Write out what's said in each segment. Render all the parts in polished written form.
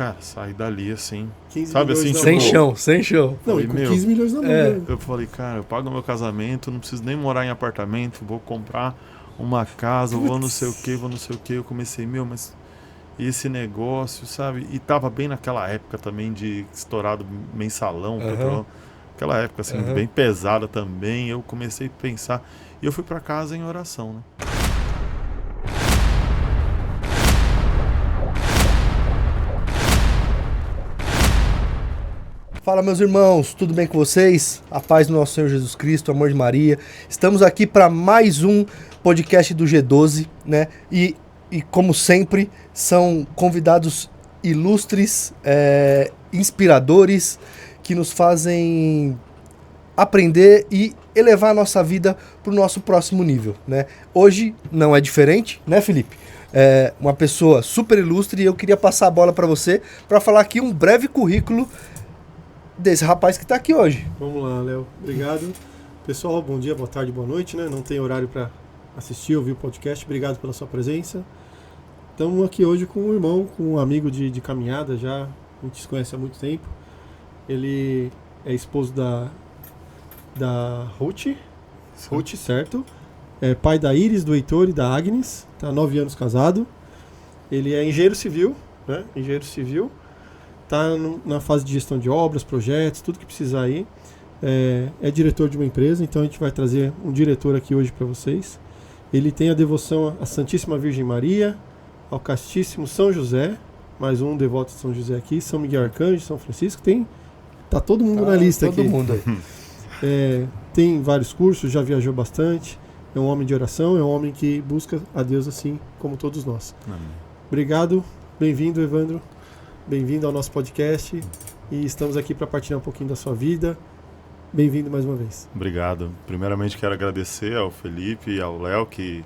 cara, saí dali assim, 15 sabe milhões assim, na tipo, Sem chão, sem chão. Não, falei, e com meu, 15 milhões na mão. Né? eu falei, cara, eu pago meu casamento, não preciso nem morar em apartamento, vou comprar uma casa, vou não sei o que, vou não sei o que. Eu comecei, mas e esse negócio, sabe? E tava bem naquela época também de estourado mensalão, petróleo. Aquela época assim, bem pesada também. Eu comecei a pensar e eu fui para casa em oração, né? Fala, meus irmãos, tudo bem com vocês? A paz do nosso Senhor Jesus Cristo, o amor de Maria. Estamos aqui para mais um podcast do G12, né? E como sempre, são convidados ilustres, inspiradores, que nos fazem aprender e elevar a nossa vida para o nosso próximo nível, né? Hoje não é diferente, né, Felipe? É uma pessoa super ilustre e eu queria passar a bola para você para falar aqui um breve currículo desse rapaz que está aqui hoje. Vamos lá, Léo. Obrigado. Pessoal, bom dia, boa tarde, boa noite, né? Não tem horário para assistir, ouvir o podcast. Obrigado pela sua presença. Estamos aqui hoje com um irmão, com um amigo de caminhada já. A gente se conhece há muito tempo. Ele é esposo da Ruth. Ruth, certo? É pai da Iris, do Heitor e da Agnes. Está há 9 anos casado. Ele é engenheiro civil, né? Engenheiro civil. Está na fase de gestão de obras, projetos, tudo que precisar aí. É diretor de uma empresa, então a gente vai trazer um diretor aqui hoje para vocês. Ele tem a devoção à Santíssima Virgem Maria, ao Castíssimo São José, mais um devoto de São José aqui, São Miguel Arcanjo, São Francisco, tá todo mundo na lista todo aqui. Todo mundo aí. Tem vários cursos, já viajou bastante, é um homem de oração, é um homem que busca a Deus assim como todos nós. Amém. Obrigado, bem-vindo, Evandro. Bem-vindo ao nosso podcast e estamos aqui para partilhar um pouquinho da sua vida. Bem-vindo mais uma vez. Obrigado. Primeiramente quero agradecer ao Felipe e ao Léo que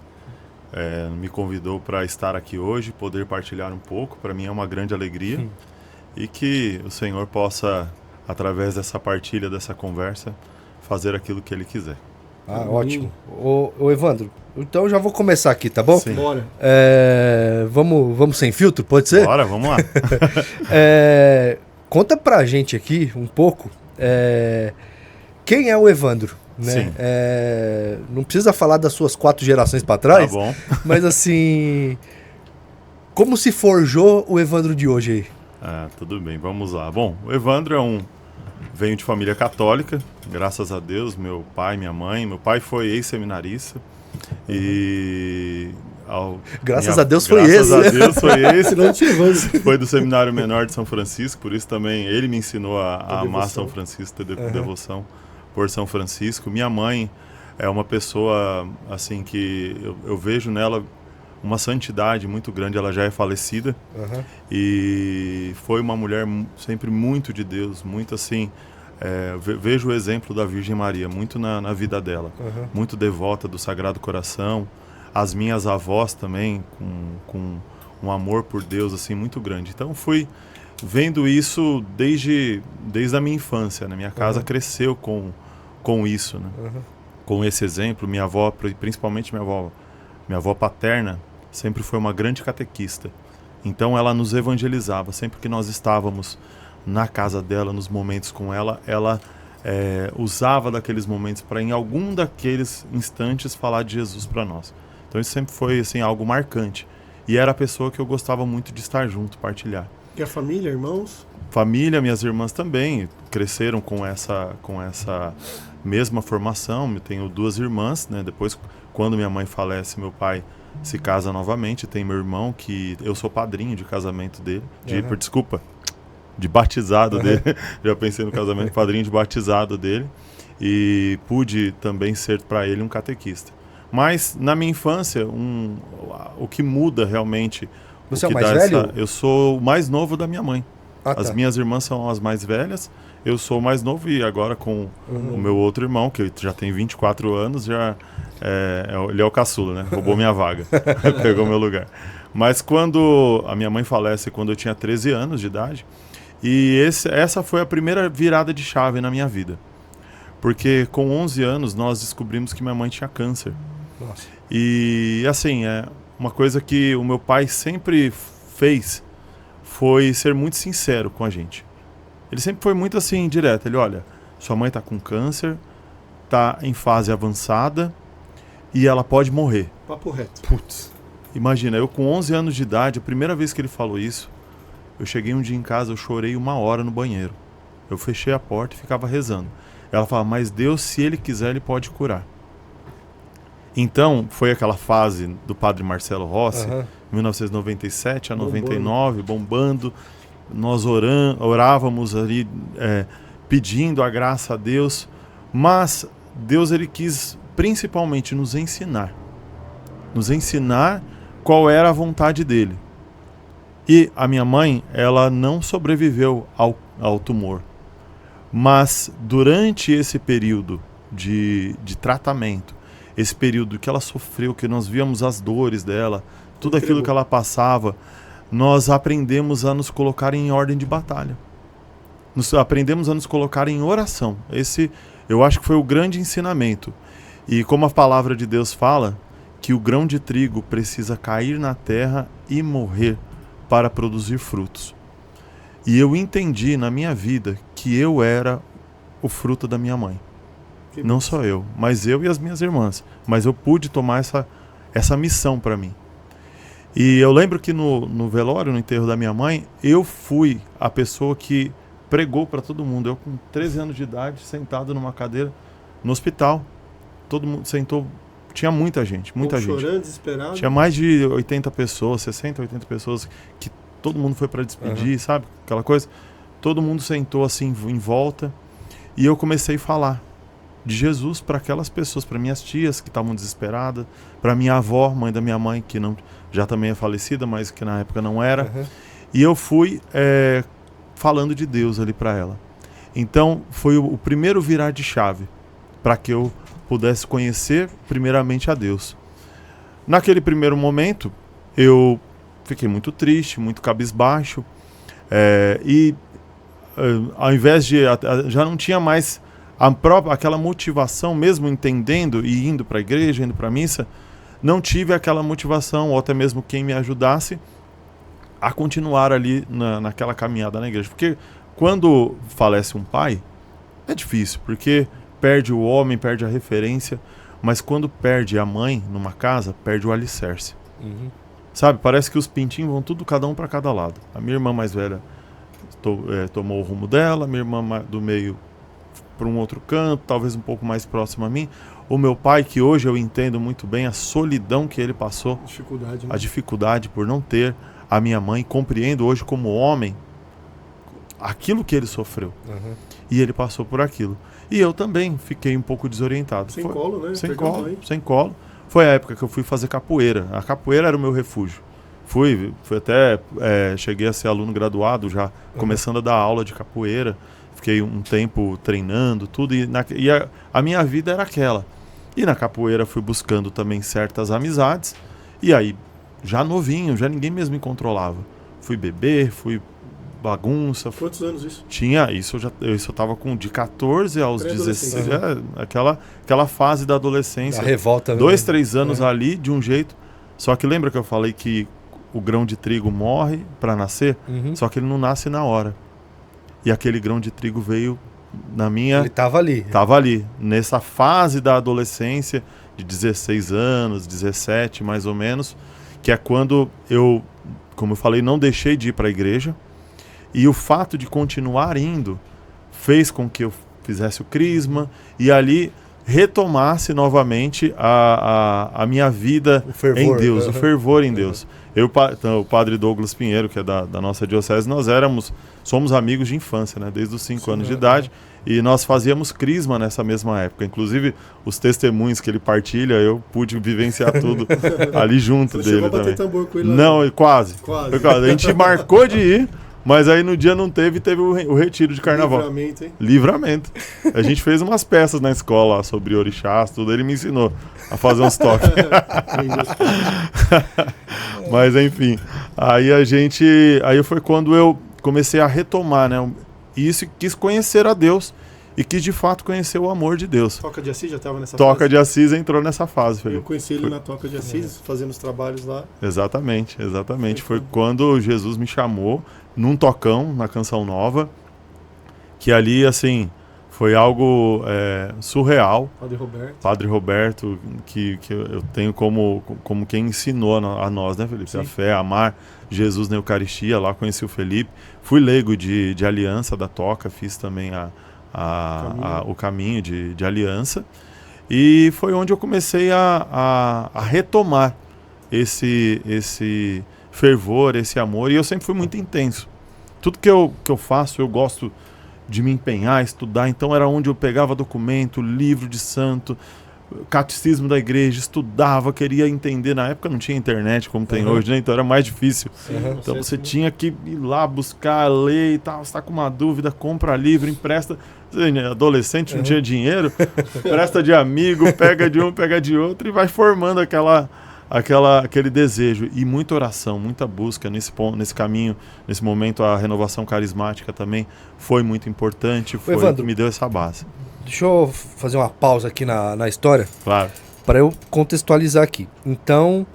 me convidou para estar aqui hoje, poder partilhar um pouco. Para mim é uma grande alegria. Sim. E que o Senhor possa, através dessa partilha, dessa conversa, fazer aquilo que Ele quiser. Ótimo. Ô Evandro, então já vou começar aqui, tá bom? Sim. Bora. Vamos sem filtro, pode ser? Bora, vamos lá. Conta pra gente aqui um pouco quem é o Evandro, né? Sim. Não precisa falar das suas 4 gerações pra trás, tá bom. Mas assim, como se forjou o Evandro de hoje aí? Tudo bem, vamos lá. Bom, o Evandro venho de família católica, graças a Deus, meu pai, minha mãe. Meu pai foi ex-seminarista e... Graças a Deus foi esse. Graças a Deus foi esse. Foi do Seminário Menor de São Francisco, por isso também ele me ensinou a amar São Francisco, ter devoção por São Francisco. Minha mãe é uma pessoa assim que eu vejo nela uma santidade muito grande. Ela já é falecida e foi uma mulher sempre muito de Deus, muito assim. Vejo o exemplo da Virgem Maria muito na vida dela, muito devota do Sagrado Coração. As minhas avós também com um amor por Deus assim muito grande. Então fui vendo isso desde a minha infância, né? Minha casa cresceu com isso, né? Com esse exemplo. Minha avó, principalmente minha avó paterna, sempre foi uma grande catequista. Então ela nos evangelizava. Sempre que nós estávamos na casa dela, nos momentos com ela, ela usava daqueles momentos para em algum daqueles instantes falar de Jesus para nós. Então isso sempre foi assim, algo marcante. E era a pessoa que eu gostava muito de estar junto, partilhar. E a família, irmãos? Família, minhas irmãs também cresceram com essa mesma formação. Eu tenho 2 irmãs, né? Depois, quando minha mãe falece, meu pai se casa novamente. Tem meu irmão, que eu sou padrinho de casamento dele. De batizado dele. Já pensei no casamento, padrinho de batizado dele. E pude também ser para ele um catequista. Mas na minha infância, o que muda realmente... Você é o mais velho? Eu sou o mais novo da minha mãe. As tá. minhas irmãs são as mais velhas, eu sou o mais novo e agora com o meu outro irmão, que já tem 24 anos, ele é o caçula, né? Roubou minha vaga, pegou meu lugar. Mas quando a minha mãe falece, quando eu tinha 13 anos de idade, e essa foi a primeira virada de chave na minha vida. Porque com 11 anos nós descobrimos que minha mãe tinha câncer. Nossa. E assim, uma coisa que o meu pai sempre fez foi ser muito sincero com a gente. Ele sempre foi muito assim, direto. Ele, olha, sua mãe está com câncer, está em fase avançada e ela pode morrer. Papo reto. Putz. Imagina, eu com 11 anos de idade, a primeira vez que ele falou isso, eu cheguei um dia em casa, eu chorei 1 hora no banheiro. Eu fechei a porta e ficava rezando. Ela falava, mas Deus, se Ele quiser, Ele pode curar. Então, foi aquela fase do padre Marcelo Rossi, 1997 a 99, bombando. Nós orávamos ali, pedindo a graça a Deus, mas Deus ele quis principalmente nos ensinar qual era a vontade dele. E a minha mãe, ela não sobreviveu ao tumor, mas durante esse período de tratamento, esse período que ela sofreu, que nós víamos as dores dela, tudo aquilo que ela passava, nós aprendemos a nos colocar em ordem de batalha. Aprendemos a nos colocar em oração. Esse, eu acho que foi o grande ensinamento. E como a palavra de Deus fala, que o grão de trigo precisa cair na terra e morrer para produzir frutos. E eu entendi na minha vida que eu era o fruto da minha mãe. Não só eu, mas eu e as minhas irmãs. Mas eu pude tomar essa missão para mim. E eu lembro que no velório, no enterro da minha mãe, eu fui a pessoa que pregou para todo mundo. Eu com 13 anos de idade, sentado numa cadeira no hospital. Todo mundo sentou, tinha muita gente. Chorando, desesperado. Tinha mais de 80 pessoas, 60, 80 pessoas, que todo mundo foi para despedir, sabe? Aquela coisa. Todo mundo sentou assim em volta e eu comecei a falar de Jesus para aquelas pessoas, para minhas tias que estavam desesperadas, para minha avó, mãe da minha mãe, que não, já também é falecida, mas que na época não era. E eu fui falando de Deus ali para ela. Então foi o primeiro virar de chave para que eu pudesse conhecer primeiramente a Deus. Naquele primeiro momento, eu fiquei muito triste, muito cabisbaixo, ao invés de... já não tinha mais aquela motivação, mesmo entendendo e indo para a igreja, indo para a missa, não tive aquela motivação, ou até mesmo quem me ajudasse a continuar ali naquela caminhada na igreja. Porque quando falece um pai, é difícil, porque perde o homem, perde a referência, mas quando perde a mãe numa casa, perde o alicerce. Sabe, parece que os pintinhos vão tudo, cada um para cada lado. A minha irmã mais velha tomou o rumo dela, a minha irmã do meio para um outro canto, talvez um pouco mais próximo a mim. O meu pai, que hoje eu entendo muito bem a solidão que ele passou, a dificuldade por não ter a minha mãe, compreendo hoje como homem aquilo que ele sofreu. E ele passou por aquilo. E eu também fiquei um pouco desorientado. Colo, né? Sem colo. Foi a época que eu fui fazer capoeira. A capoeira era o meu refúgio. Fui até, cheguei a ser aluno graduado já, começando a dar aula de capoeira. Fiquei um tempo treinando, tudo. E a minha vida era aquela. E na capoeira fui buscando também certas amizades. E aí, já novinho, já ninguém mesmo me controlava. Fui beber, fui bagunça. Quantos anos isso? Tinha, isso eu estava com de 14 aos 16. Aquela fase da adolescência. A revolta. 2, 3 anos ali, de um jeito. Só que lembra que eu falei que o grão de trigo morre para nascer? Só que ele não nasce na hora. E aquele grão de trigo veio na minha... Ele estava ali. Estava ali. Nessa fase da adolescência, de 16 anos, 17 mais ou menos, que é quando eu, como eu falei, não deixei de ir para a igreja. E o fato de continuar indo fez com que eu fizesse o crisma e ali retomasse novamente a minha vida em Deus, o fervor em Deus. O padre Douglas Pinheiro, que é da nossa diocese, somos amigos de infância, né? Desde os 5 anos de idade, e nós fazíamos crisma nessa mesma época. Inclusive, os testemunhos que ele partilha, eu pude vivenciar tudo ali junto dele chegou também. A bater tambor com ele lá? Não, quase. A gente marcou de ir, mas aí no dia não teve o retiro de carnaval. Livramento, hein? Livramento. A gente fez umas peças na escola sobre orixás, tudo. Ele me ensinou a fazer uns toques. Mas enfim, aí foi quando eu comecei a retomar, né? Isso, quis conhecer a Deus. e quis de fato conhecer o amor de Deus. Toca de Assis já estava nessa Toca fase? de Assis entrou nessa fase, Felipe. Eu conheci ele na Toca de Assis, fazendo os trabalhos lá. Exatamente. Foi quando Jesus me chamou num tocão, na Canção Nova, que ali, assim, foi algo surreal. Padre Roberto, que eu tenho como quem ensinou a nós, né, Felipe? Sim. A fé, a amar Jesus na Eucaristia. Lá conheci o Felipe. Fui leigo de aliança da Toca, fiz também o caminho de aliança. E foi onde eu comecei a retomar esse fervor, esse amor. E eu sempre fui muito intenso. Tudo que eu faço, eu gosto de me empenhar, estudar. Então era onde eu pegava documento, livro de santo, catecismo da igreja, estudava, queria entender. Na época não tinha internet como tem hoje, né? Então era mais difícil. Então você tinha que ir lá buscar, ler e tal. Você está com uma dúvida, compra livro, empresta. Adolescente não tinha dinheiro, presta de amigo, pega de um, pega de outro e vai formando aquele desejo. E muita oração, muita busca nesse caminho, nesse momento. A renovação carismática também foi muito importante, foi o que me deu essa base. Deixa eu fazer uma pausa aqui na história. Claro. Para eu contextualizar aqui. Então,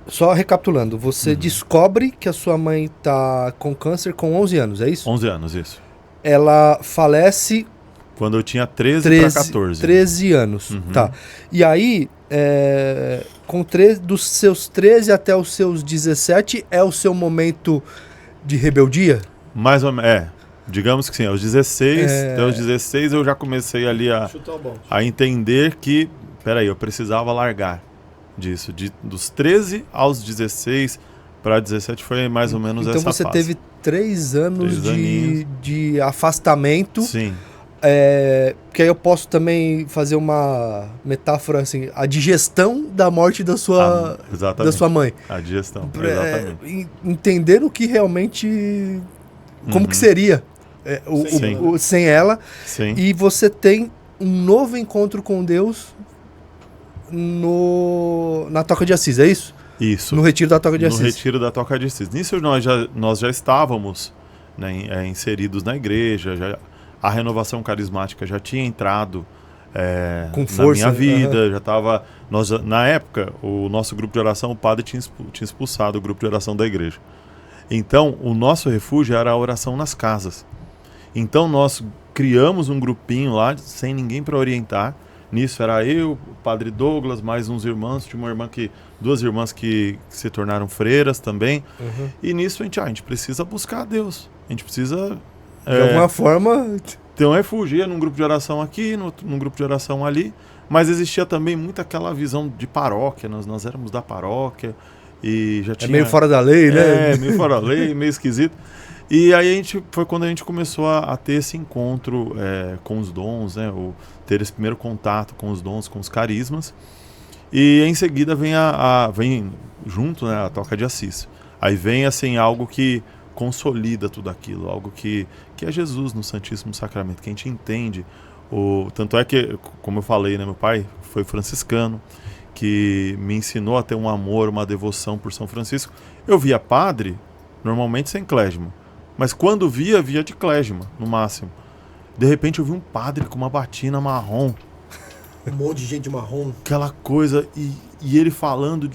só recapitulando, você descobre que a sua mãe está com câncer com 11 anos, é isso? 11 anos, isso. Ela falece... Quando eu tinha 13 para 14. 13 anos, tá. E aí, dos seus 13 até os seus 17, é o seu momento de rebeldia? Mais ou menos, digamos que sim. Aos 16 eu já comecei ali a entender que, peraí, eu precisava largar disso. Dos 13 aos 16 para 17 foi mais ou menos essa fase. Então você teve 3 anos de afastamento. Sim. Que aí eu posso também fazer uma metáfora assim, a digestão da morte da sua mãe. A digestão, exatamente. Entender o que realmente... Como que seria sem ela. Sim. E você tem um novo encontro com Deus na Toca de Assis, é isso? Isso. No retiro da Toca de Assis. No retiro da Toca de Assis. Nisso nós já estávamos, né, inseridos na igreja, a renovação carismática já tinha entrado com força, na minha vida, já estava... Na época, o nosso grupo de oração, o padre tinha expulsado o grupo de oração da igreja. Então, o nosso refúgio era a oração nas casas. Então, nós criamos um grupinho lá, sem ninguém para orientar. Nisso era eu, o padre Douglas, mais uns irmãos. Tinha duas irmãs que se tornaram freiras também. E nisso a gente precisa buscar a Deus. A gente precisa... de alguma forma... ter um refúgio. Ia num grupo de oração aqui, num grupo de oração ali. Mas existia também muito aquela visão de paróquia. Nós éramos da paróquia. E já tinha... meio fora da lei, né? Meio fora da lei, meio esquisito. E aí foi quando a gente começou a ter esse encontro com os dons, né? Ter esse primeiro contato com os dons, com os carismas. E em seguida vem junto, né, a Toca de Assis. Aí vem assim, algo que consolida tudo aquilo, algo que é Jesus no Santíssimo Sacramento, que a gente entende. Tanto é que, como eu falei, né, meu pai foi franciscano, que me ensinou a ter um amor, uma devoção por São Francisco. Eu via padre, normalmente sem clésima, mas quando via de clésima, no máximo. De repente eu vi um padre com uma batina marrom. Um monte de gente marrom. Aquela coisa, e ele falando,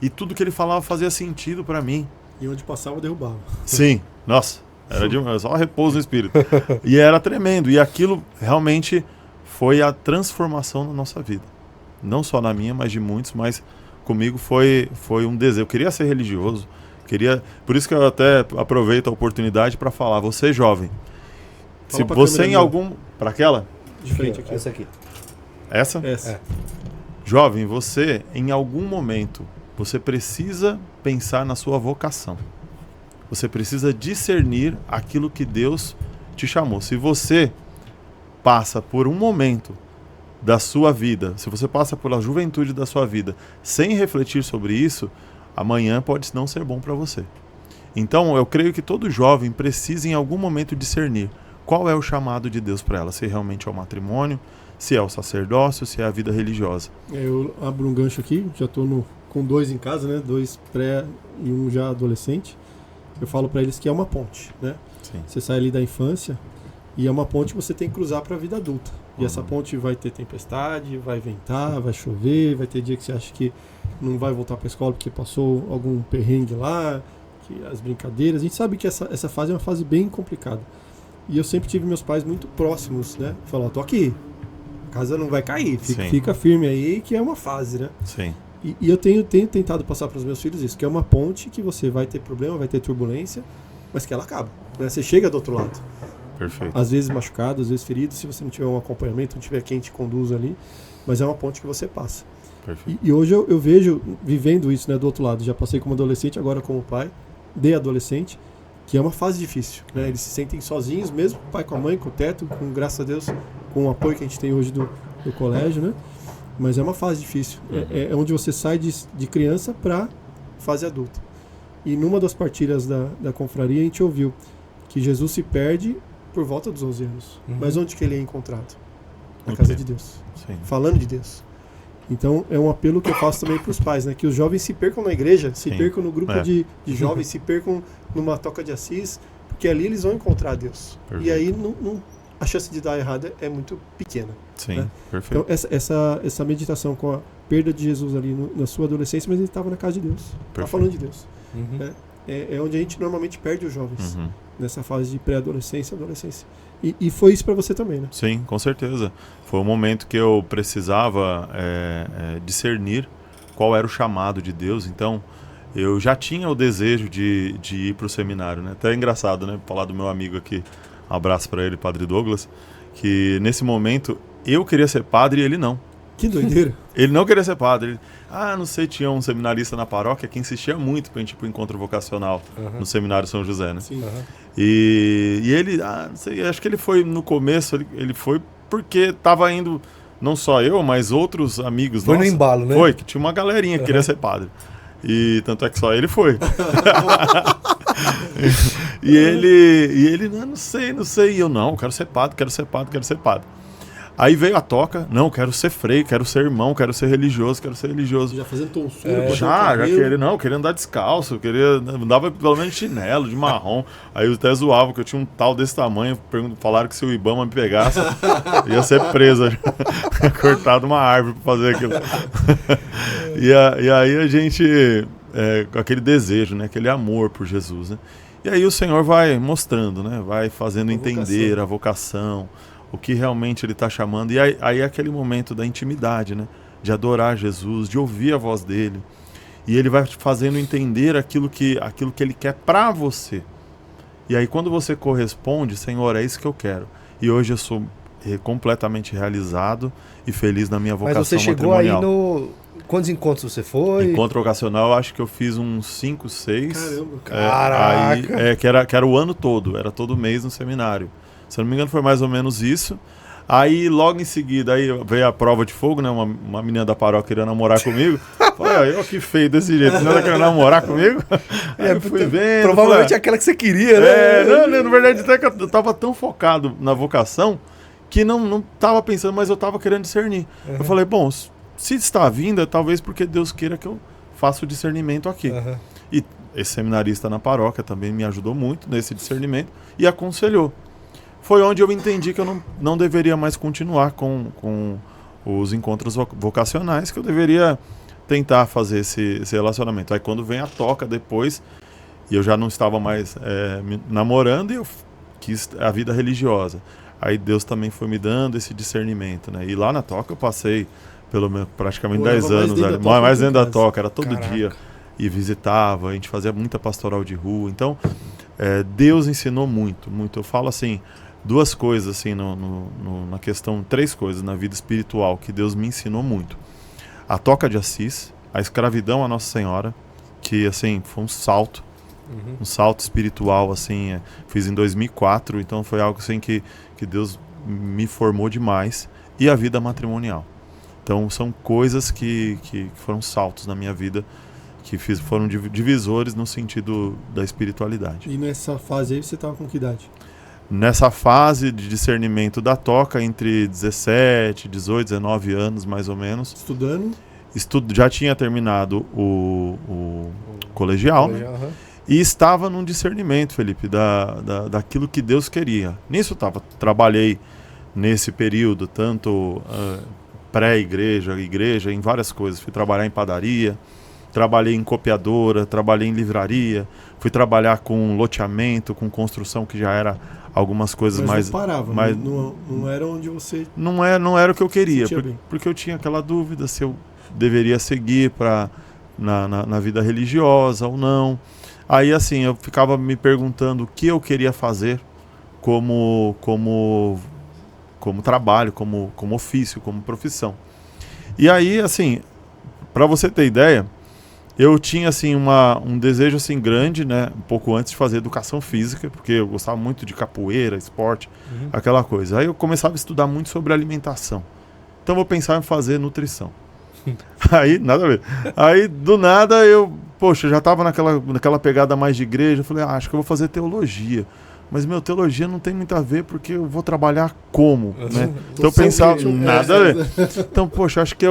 e tudo que ele falava fazia sentido para mim. E onde passava, derrubava. Sim, nossa, era só repouso no espírito. E era tremendo, e aquilo realmente foi a transformação na nossa vida. Não só na minha, mas de muitos, mas comigo foi um desejo. Eu queria ser religioso, por isso que eu até aproveito a oportunidade para falar, você jovem, se você em algum... Para aquela? De frente aqui. Essa aqui. Essa? Essa. Jovem, você em algum momento, você precisa pensar na sua vocação. Você precisa discernir aquilo que Deus te chamou. Se você passa por um momento da sua vida, se você passa pela juventude da sua vida sem refletir sobre isso, amanhã pode não ser bom para você. Então, eu creio que todo jovem precisa em algum momento discernir qual é o chamado de Deus para ela, se realmente é o matrimônio, se é o sacerdócio, se é a vida religiosa. Eu abro um gancho aqui, já estou com 2 em casa, né? 2 pré e um já adolescente. Eu falo para eles que é uma ponte, né? Sim. Você sai ali da infância, E é uma ponte que você tem que cruzar para a vida adulta. E essa ponte vai ter tempestade, vai ventar, vai chover, vai ter dia que você acha que não vai voltar para a escola porque passou algum perrengue lá, que as brincadeiras. A gente sabe que essa fase é uma fase bem complicada. E eu sempre tive meus pais muito próximos, né? Falaram, tô aqui, a casa não vai cair, fica firme aí, que é uma fase, né? Sim. E eu tenho tentado passar para os meus filhos isso, que é uma ponte que você vai ter problema, vai ter turbulência, mas que ela acaba, né? Você chega do outro lado. Perfeito. Às vezes machucado, às vezes ferido, se você não tiver um acompanhamento, não tiver quem te conduza ali, mas é uma ponte que você passa. Perfeito. E hoje eu vejo, vivendo isso, né, do outro lado, já passei como adolescente, agora como pai, de adolescente, que é uma fase difícil, né? Eles se sentem sozinhos, mesmo com o pai, com a mãe, com o teto, com, graças a Deus, com o apoio que a gente tem hoje do colégio, né? Mas é uma fase difícil. É onde você sai de criança para fase adulta. E numa das partilhas da confraria, a gente ouviu que Jesus se perde por volta dos 11 anos. Mas onde que ele é encontrado? Na casa de Deus. Sim. Falando de Deus. Então, é um apelo que eu faço também para os pais, né? Que os jovens se percam na igreja, se percam no grupo de jovens, se percam numa toca de Assis, porque ali eles vão encontrar Deus. Perfeito. E aí a chance de dar errado é muito pequena. Sim, né? perfeito. Então, essa meditação com a perda de Jesus ali na sua adolescência, mas ele estava na casa de Deus. Estava falando de Deus. É onde a gente normalmente perde os jovens. Nessa fase de pré-adolescência, adolescência. E foi isso para você também, né? Sim, com certeza. Foi um momento que eu precisava discernir qual era o chamado de Deus. Então, eu já tinha o desejo de ir para o seminário, né? Até é engraçado, né? Falar do meu amigo aqui, um abraço para ele, Padre Douglas, que nesse momento eu queria ser padre e ele não. Que doideira. Ele não queria ser padre. Ele, não sei, tinha um seminarista na paróquia que insistia muito pra gente ir pro encontro vocacional no Seminário São José, né? Sim. E ele, não sei, acho que ele foi no começo, ele foi porque tava indo, não só eu, mas outros amigos nossos. Foi no embalo, né? Foi, que tinha uma galerinha que queria ser padre. E tanto é que só ele foi. E ele, não sei. E eu, não, quero ser padre. Aí veio a toca, não, quero ser freio, quero ser irmão, quero ser religioso. Já fazendo tonsura, já queria andar descalço, andava pelo menos de chinelo, de marrom. Aí eu até zoava, que eu tinha um tal desse tamanho, falaram que se o Ibama me pegasse, ia ser preso, cortado uma árvore pra fazer aquilo. E aí a gente, com aquele desejo, né, aquele amor por Jesus, né? E aí o Senhor vai mostrando, né, vai fazendo entender a vocação, o que realmente ele está chamando. E aí é aquele momento da intimidade, né? De adorar Jesus, de ouvir a voz dele. E ele vai fazendo entender aquilo que ele quer para você. E aí quando você corresponde, Senhor, é isso que eu quero. E hoje eu sou completamente realizado e feliz na minha vocação matrimonial. Mas você chegou matrimonial. aí no... Quantos encontros você foi? Encontro vocacional, eu acho que eu fiz uns 5, 6. Caramba, caraca! Aí, que era o ano todo, era todo mês no seminário. Se eu não me engano, foi mais ou menos isso. Aí, logo em seguida, aí veio a prova de fogo, né? Uma menina da paróquia queria namorar comigo. Falei, eu que feio desse jeito, não quer namorar comigo? Aí eu fui vendo. Provavelmente aquela que você queria, né? Na verdade, até que eu tava tão focado na vocação que não tava pensando, mas eu tava querendo discernir. Eu falei, bom, se está vindo, é talvez porque Deus queira que eu faça o discernimento aqui. E esse seminarista na paróquia também me ajudou muito nesse discernimento e aconselhou. Foi onde eu entendi que eu não deveria mais continuar com os encontros vocacionais, que eu deveria tentar fazer esse relacionamento. Aí quando vem a toca depois, e eu já não estava mais namorando, e eu quis a vida religiosa. Aí Deus também foi me dando esse discernimento, né? E lá na toca eu passei praticamente 10 anos, mais dentro da toca, era todo dia. E visitava, a gente fazia muita pastoral de rua. Então, Deus ensinou muito. Eu falo assim, 2 coisas assim na questão, 3 coisas na vida espiritual que Deus me ensinou muito. A toca de Assis, a escravidão à Nossa Senhora, que assim foi um salto espiritual, assim, fiz em 2004, então foi algo assim que Deus me formou demais, e a vida matrimonial. Então são coisas que foram saltos na minha vida, que foram divisores no sentido da espiritualidade. E nessa fase aí você estava com que idade? Nessa fase de discernimento da toca, entre 17, 18, 19 anos, mais ou menos. Estudando? Já tinha terminado o colegial, né? E estava num discernimento, Felipe, daquilo que Deus queria. Nisso trabalhei nesse período, tanto pré-igreja, igreja, em várias coisas. Fui trabalhar em padaria, trabalhei em copiadora, trabalhei em livraria, fui trabalhar com loteamento, com construção, que já era algumas coisas mais... Não parava, mais não era onde você... Não era o que eu queria, Sentia porque eu tinha aquela dúvida se eu deveria seguir na vida religiosa ou não. Aí, assim, eu ficava me perguntando o que eu queria fazer como trabalho, como ofício, como profissão. E aí, assim, para você ter ideia, eu tinha, assim, um desejo, assim, grande, né, um pouco antes de fazer educação física, porque eu gostava muito de capoeira, esporte, aquela coisa. Aí eu começava a estudar muito sobre alimentação. Então eu vou pensar em fazer nutrição. Aí, nada a ver. Aí, do nada, poxa, já estava naquela pegada mais de igreja. Eu falei, acho que eu vou fazer teologia. Mas, teologia não tem muito a ver, porque eu vou trabalhar como, né? Então eu pensava, nada a ver. Então, poxa, acho que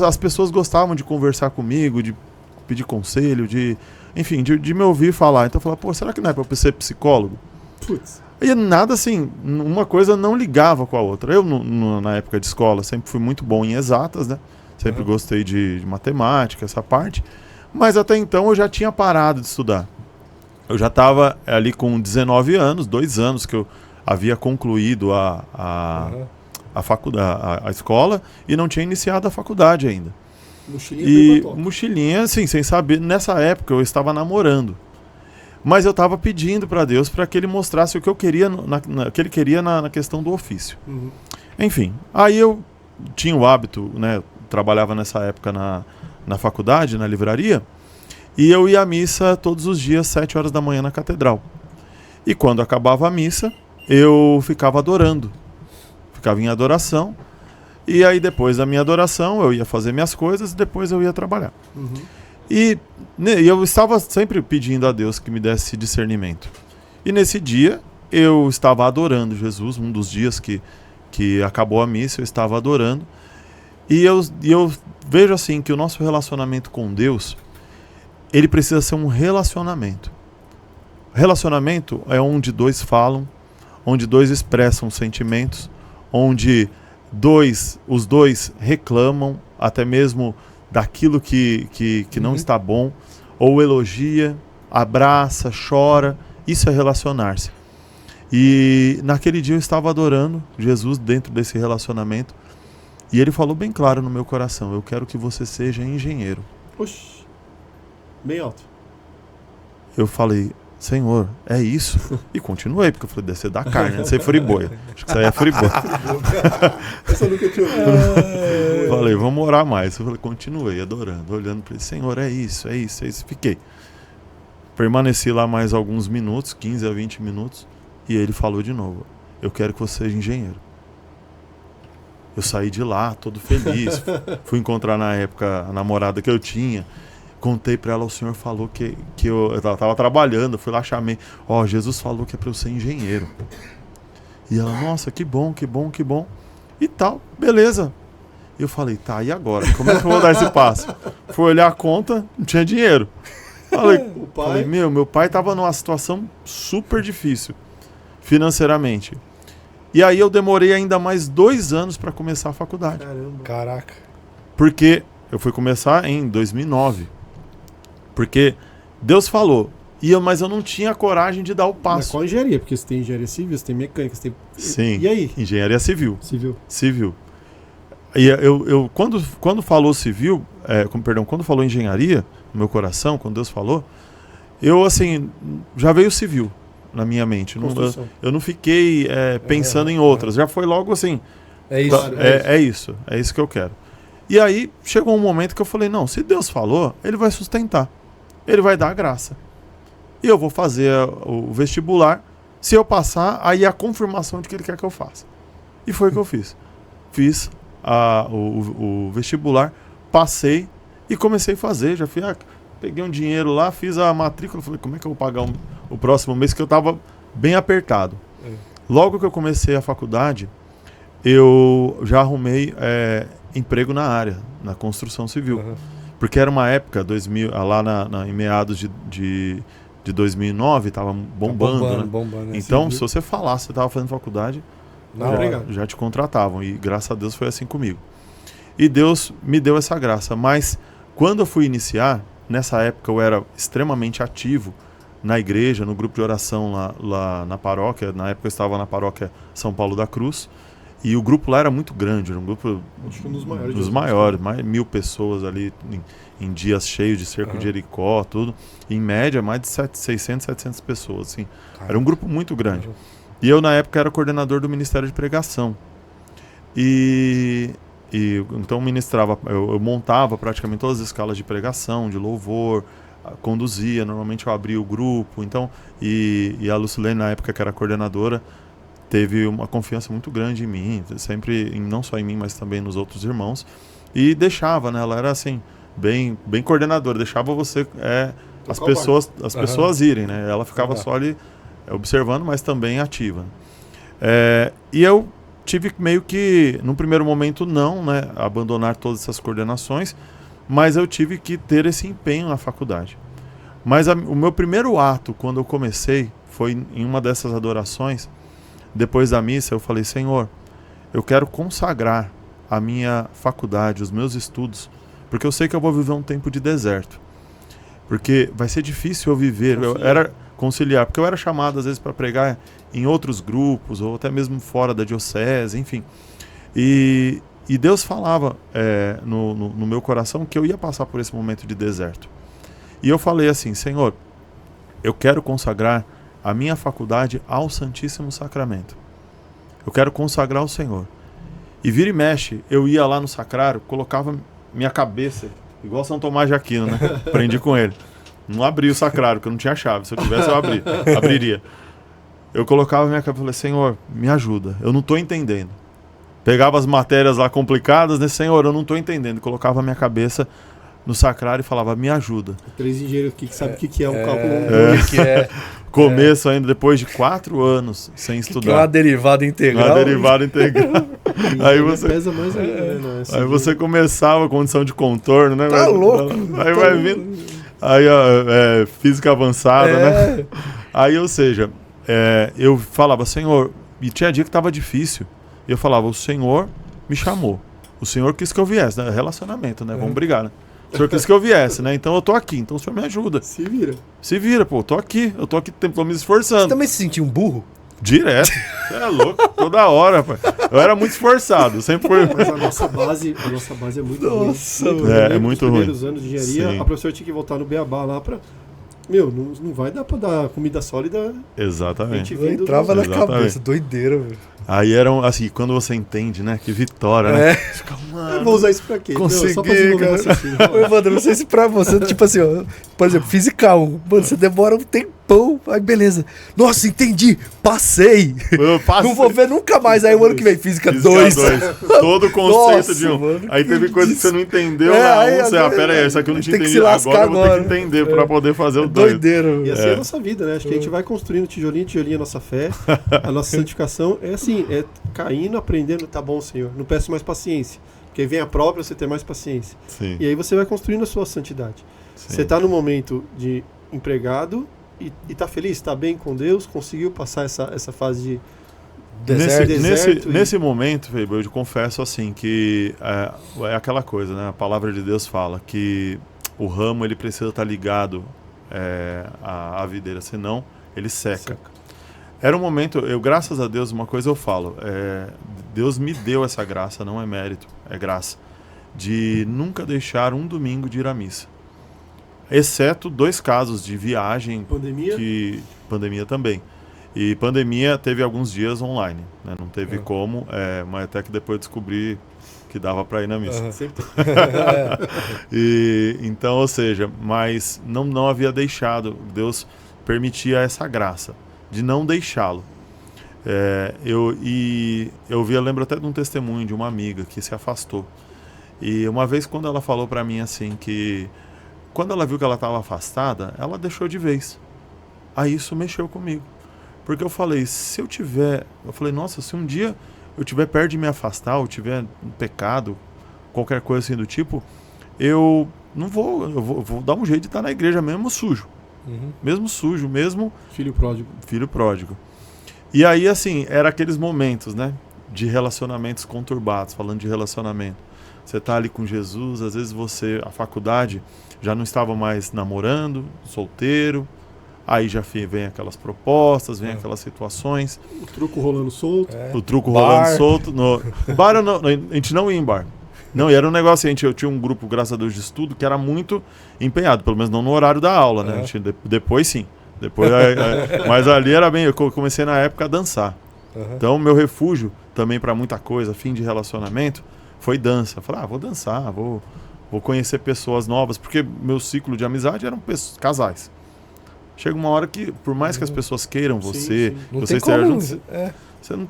as pessoas gostavam de conversar comigo, de pedir conselho, enfim, de me ouvir falar. Então eu falava, pô, será que não é para eu ser psicólogo? Putz. E nada assim, uma coisa não ligava com a outra. Eu, na época de escola, sempre fui muito bom em exatas, né? Sempre gostei de matemática, essa parte. Mas até então eu já tinha parado de estudar. Eu já estava ali com 19 anos, 2 anos que eu havia concluído a faculdade, a escola, e não tinha iniciado a faculdade ainda. Mochilinha, assim, sem saber. Nessa época eu estava namorando. Mas eu estava pedindo para Deus para que Ele mostrasse o que eu queria, que Ele queria na questão do ofício. Enfim, aí eu tinha o hábito, né? Trabalhava nessa época na faculdade, na livraria, e eu ia à missa todos os dias, 7 horas da manhã na catedral. E quando acabava a missa, eu ficava adorando. Ficava em adoração. E aí depois da minha adoração, eu ia fazer minhas coisas e depois eu ia trabalhar. E eu estava sempre pedindo a Deus que me desse discernimento. E nesse dia, eu estava adorando Jesus, um dos dias que acabou a missa, eu estava adorando. E eu vejo assim que o nosso relacionamento com Deus, ele precisa ser um relacionamento. Relacionamento é onde dois falam, onde dois expressam sentimentos, onde os dois reclamam, até mesmo daquilo que não está bom, ou elogia, abraça, chora. Isso é relacionar-se. E naquele dia eu estava adorando Jesus dentro desse relacionamento. E ele falou bem claro no meu coração: eu quero que você seja engenheiro. Oxi, bem alto. Eu falei: Senhor, é isso? E continuei, porque eu falei: deve ser da carne, não sei friboia. Acho que isso aí é friboia. Essa eu nunca tinha ouvido. Falei: vamos orar mais. Eu falei: continuei adorando, olhando para ele: Senhor, é isso, é isso, é isso. Fiquei. Permaneci lá mais alguns minutos, 15 a 20 minutos, e ele falou de novo: eu quero que você seja engenheiro. Eu saí de lá todo feliz. Fui encontrar na época a namorada que eu tinha. Contei para ela: o senhor falou que eu estava trabalhando. Fui lá, chamei: Jesus falou que é para eu ser engenheiro. E ela: nossa, que bom, que bom, que bom. E tal, beleza. E eu falei: tá, e agora? Como é que eu vou dar esse passo? Fui olhar a conta, não tinha dinheiro. Falei, meu pai estava numa situação super difícil financeiramente. E aí eu demorei ainda mais 2 anos para começar a faculdade. Caramba. Caraca. Porque eu fui começar em 2009. Porque Deus falou, mas eu não tinha coragem de dar o passo. Mas qual engenharia? Porque você tem engenharia civil, você tem mecânica, você tem... Sim. E aí? Engenharia civil. Civil. E eu quando falou civil, quando falou engenharia, no meu coração, quando Deus falou, eu assim, já veio civil na minha mente. Eu não fiquei pensando em outras. Já foi logo assim. É isso. É isso que eu quero. E aí chegou um momento que eu falei: não, se Deus falou, Ele vai sustentar. Ele vai dar a graça. E eu vou fazer o vestibular. Se eu passar, aí é a confirmação de que Ele quer que eu faça. E foi o que eu fiz. Fiz o vestibular, passei e comecei a fazer. Já fui, peguei um dinheiro lá, fiz a matrícula. Falei: como é que eu vou pagar o próximo mês? Que eu estava bem apertado. Logo que eu comecei a faculdade, eu já arrumei emprego na área, na construção civil. Porque era uma época, 2000, lá em meados de de 2009, estava bombando, né? Bombando, então, se você falasse que você estava fazendo faculdade, já te contratavam. E graças a Deus foi assim comigo. E Deus me deu essa graça. Mas quando eu fui iniciar, nessa época eu era extremamente ativo na igreja, no grupo de oração lá na paróquia. Na época eu estava na paróquia São Paulo da Cruz. E o grupo lá era muito grande, era um grupo dos maiores, mais de 1.000 pessoas ali em dias cheios de cerco de Jericó, tudo. Em média, mais de 600, 700 pessoas, assim. Era um grupo muito grande. E eu, na época, era coordenador do Ministério de Pregação. Então, eu montava praticamente todas as escalas de pregação, de louvor, conduzia, normalmente eu abria o grupo. Então, e a Lucilene, na época que era coordenadora, teve uma confiança muito grande em mim, sempre, não só em mim, mas também nos outros irmãos. E deixava, né? Ela era assim, bem coordenadora, deixava você, as pessoas irem, né? Ela ficava só ali observando, mas também ativa. E eu tive meio que, num primeiro momento, não, né? Abandonar todas essas coordenações, mas eu tive que ter esse empenho na faculdade. Mas o meu primeiro ato, quando eu comecei, foi em uma dessas adorações. Depois da missa, eu falei: Senhor, eu quero consagrar a minha faculdade, os meus estudos, porque eu sei que eu vou viver um tempo de deserto. Porque vai ser difícil eu viver, conciliar, porque eu era chamado às vezes para pregar em outros grupos, ou até mesmo fora da diocese, enfim. E Deus falava no meu coração que eu ia passar por esse momento de deserto. E eu falei assim: Senhor, eu quero consagrar a minha faculdade ao Santíssimo Sacramento. Eu quero consagrar ao Senhor. E vira e mexe, eu ia lá no sacrário, colocava minha cabeça, igual São Tomás de Aquino, né? Aprendi com ele. Não abria o sacrário, porque eu não tinha chave. Se eu tivesse, eu abriria. Eu colocava minha cabeça e falei: Senhor, me ajuda, eu não estou entendendo. Pegava as matérias lá complicadas, né? Senhor, eu não estou entendendo. Colocava minha cabeça no sacrário e falava: me ajuda. 3 engenheiros aqui que sabem o que é um cálculo. Começo ainda depois de 4 anos sem estudar. Que é uma derivada integral. Uma derivada integral. Aí você pesa mais ainda, né? Aí você começava a condição de contorno, né? Tá louco. Aí vai vindo. Aí física avançada, né? Aí, ou seja, eu falava: Senhor, e tinha dia que estava difícil. E eu falava: o Senhor me chamou. O Senhor quis que eu viesse, né? Relacionamento, né? Vamos brigar, né? O Senhor quis que eu viesse, né? Então eu tô aqui, então o Senhor me ajuda. Se vira, pô, eu tô aqui tô me esforçando. Você também se sentia um burro? Direto. Você é louco, toda hora, pai. Eu era muito esforçado, sempre foi. Mas a nossa base é muito ruim. É muito ruim. Nos primeiros anos de engenharia, Sim. A professora tinha que voltar no beabá lá pra... não vai dar pra dar comida sólida. Exatamente. Eu entrava na cabeça, doideira, velho. Aí eram, assim, quando você entende, né, que vitória, né? Fica, eu vou usar isso pra quê? Consegui, só pra desenvolver o raciocínio. Ô, Evandro, não sei se pra você, tipo assim, ó, por exemplo, Física 1, mano, você demora um tempão, aí beleza. Nossa, entendi, passei. Eu passei. Não vou ver nunca mais, aí o ano que vem, Física 2. Todo o conceito Nossa, de um. Mano, aí teve coisa que você não entendeu, pera aí, isso aqui eu não tinha entendido. Agora eu vou ter que entender pra poder fazer o 2. Doideira. E assim é a nossa vida, né? Acho que a gente vai construindo tijolinho a nossa fé, a nossa santificação. É assim, caindo, aprendendo, tá bom, Senhor. Não peço mais paciência. Porque vem a prova pra você ter mais paciência. Sim. E aí você vai construindo a sua santidade. Sim. Você tá no momento de empregado e tá feliz, tá bem com Deus, conseguiu passar essa fase de deserto. Nesse momento, Felipe, eu te confesso assim que é aquela coisa, né? A palavra de Deus fala que o ramo ele precisa estar ligado à videira, senão ele seca. Era um momento, graças a Deus, uma coisa eu falo, Deus me deu essa graça, não é mérito, é graça, de nunca deixar um domingo de ir à missa. Exceto 2 casos de viagem. Pandemia? Pandemia também. E pandemia teve alguns dias online, né? Não teve como, mas até que depois descobri que dava para ir na missa. Sempre. Então, ou seja, mas não havia deixado, Deus permitia essa graça de não deixá-lo. Eu lembro até de um testemunho de uma amiga que se afastou. E uma vez quando ela falou para mim assim que quando ela viu que ela estava afastada, ela deixou de vez. Aí isso mexeu comigo. Porque eu falei, nossa, se um dia eu tiver perto de me afastar, ou tiver um pecado, qualquer coisa assim do tipo, eu vou dar um jeito de estar na igreja mesmo sujo. Mesmo sujo, mesmo... Filho pródigo. Filho pródigo. E aí, assim, era aqueles momentos, né? De relacionamentos conturbados, falando de relacionamento. Você tá ali com Jesus, às vezes a faculdade, já não estava mais namorando, solteiro, aí já vem aquelas propostas, vem aquelas situações. O truco rolando solto. O truco rolando solto. O bar, a gente não ia em bar. Não, e era um negócio, eu tinha um grupo, graças a Deus, de estudo, que era muito empenhado, pelo menos não no horário da aula, né? A gente, depois sim. Mas ali era bem, eu comecei na época a dançar. Então, meu refúgio também para muita coisa, fim de relacionamento, foi dança. Eu falei, vou dançar, vou conhecer pessoas novas, porque meu ciclo de amizade eram casais. Chega uma hora que, por mais que as pessoas queiram você, você esteja junto, você não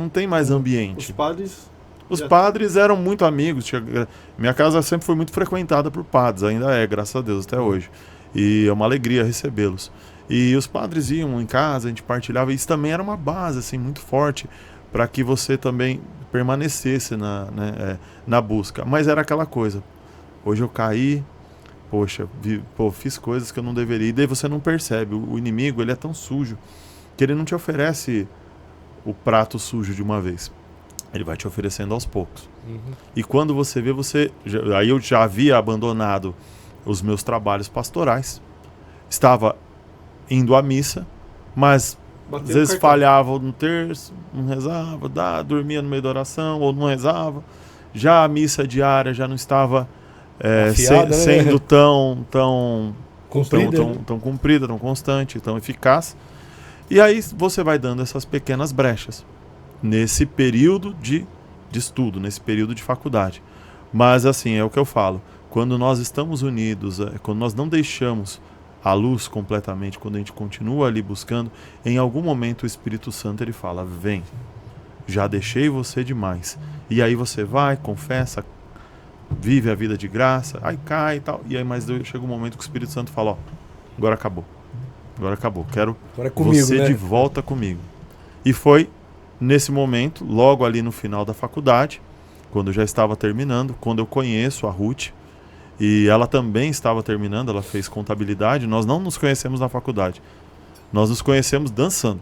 tem mais ambiente. Os padres eram muito amigos. Minha casa sempre foi muito frequentada por padres, ainda é, graças a Deus, até hoje. E é uma alegria recebê-los. E os padres iam em casa, a gente partilhava, e isso também era uma base assim, muito forte para que você também permanecesse na busca. Mas era aquela coisa, hoje eu caí, poxa, fiz coisas que eu não deveria, e daí você não percebe. O inimigo, ele é tão sujo que ele não te oferece o prato sujo de uma vez. Ele vai te oferecendo aos poucos. E quando você vê, aí eu já havia abandonado os meus trabalhos pastorais, estava indo à missa, mas às vezes falhava no terço, não rezava, dormia no meio da oração, ou não rezava. Já a missa diária já não estava sendo tão cumprida, tão constante, tão eficaz. E aí você vai dando essas pequenas brechas nesse período de estudo, nesse período de faculdade. Mas assim, é o que eu falo, quando nós estamos unidos, quando nós não deixamos a luz completamente, quando a gente continua ali buscando, em algum momento o Espírito Santo ele fala, vem, já deixei você demais. E aí você vai, confessa, vive a vida de graça, aí cai e tal, e aí mas chega um momento que o Espírito Santo fala, agora acabou, quero você de volta comigo. E foi nesse momento, logo ali no final da faculdade, quando eu já estava terminando, quando eu conheço a Ruth, e ela também estava terminando, ela fez contabilidade, nós não nos conhecemos na faculdade, nós nos conhecemos dançando.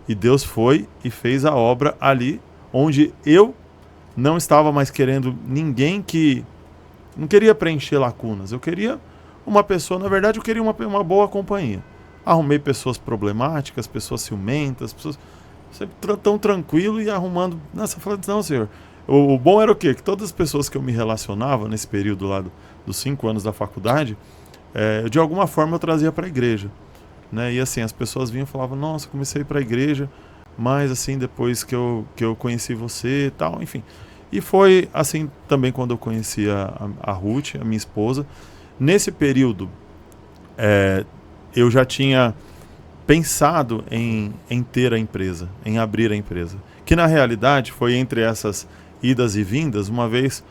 E Deus foi e fez a obra ali, onde eu não estava mais querendo ninguém que... Não queria preencher lacunas, eu queria uma pessoa, na verdade eu queria uma boa companhia. Arrumei pessoas problemáticas, pessoas ciumentas, pessoas... sempre tão tranquilo e arrumando... Nossa, eu falei, não, senhor. O bom era o quê? Que todas as pessoas que eu me relacionava nesse período lá dos 5 anos da faculdade, de alguma forma eu trazia para a igreja. Né? E assim, as pessoas vinham e falavam, nossa, comecei a ir para a igreja, mas assim, depois que eu conheci você e tal, enfim. E foi assim também quando eu conheci a Ruth, a minha esposa. Nesse período, eu já tinha pensado em ter a empresa, em abrir a empresa. Que na realidade foi entre essas idas e vindas, uma vez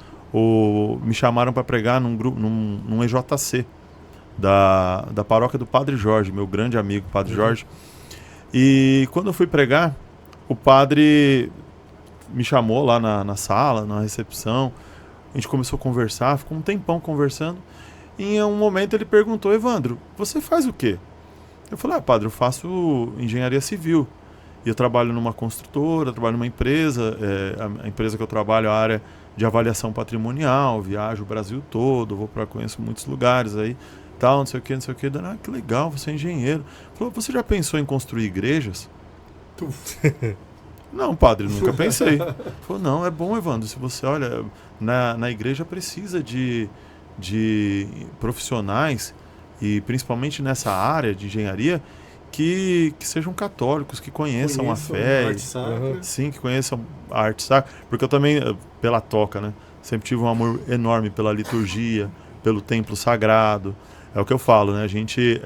me chamaram para pregar num EJC da paróquia do Padre Jorge, meu grande amigo Padre Jorge. E quando eu fui pregar, o padre me chamou lá na sala, na recepção, a gente começou a conversar, ficou um tempão conversando, e em um momento ele perguntou, Evandro, você faz o quê? Eu falei, padre, eu faço engenharia civil. E eu trabalho numa construtora, trabalho numa empresa, a empresa que eu trabalho é a área de avaliação patrimonial, viajo o Brasil todo, conheço muitos lugares aí, tal, não sei o que. Que legal, você é engenheiro. Falou, você já pensou em construir igrejas? Não, padre, nunca pensei. Falou, não, é bom, Evandro, se você olha, na igreja precisa de profissionais, e principalmente nessa área de engenharia, que sejam católicos, que conheçam a fé, a arte sacra. Sim, que conheçam a arte sacra, porque eu também, pela toca, né, sempre tive um amor enorme pela liturgia, pelo templo sagrado, é o que eu falo, né, a gente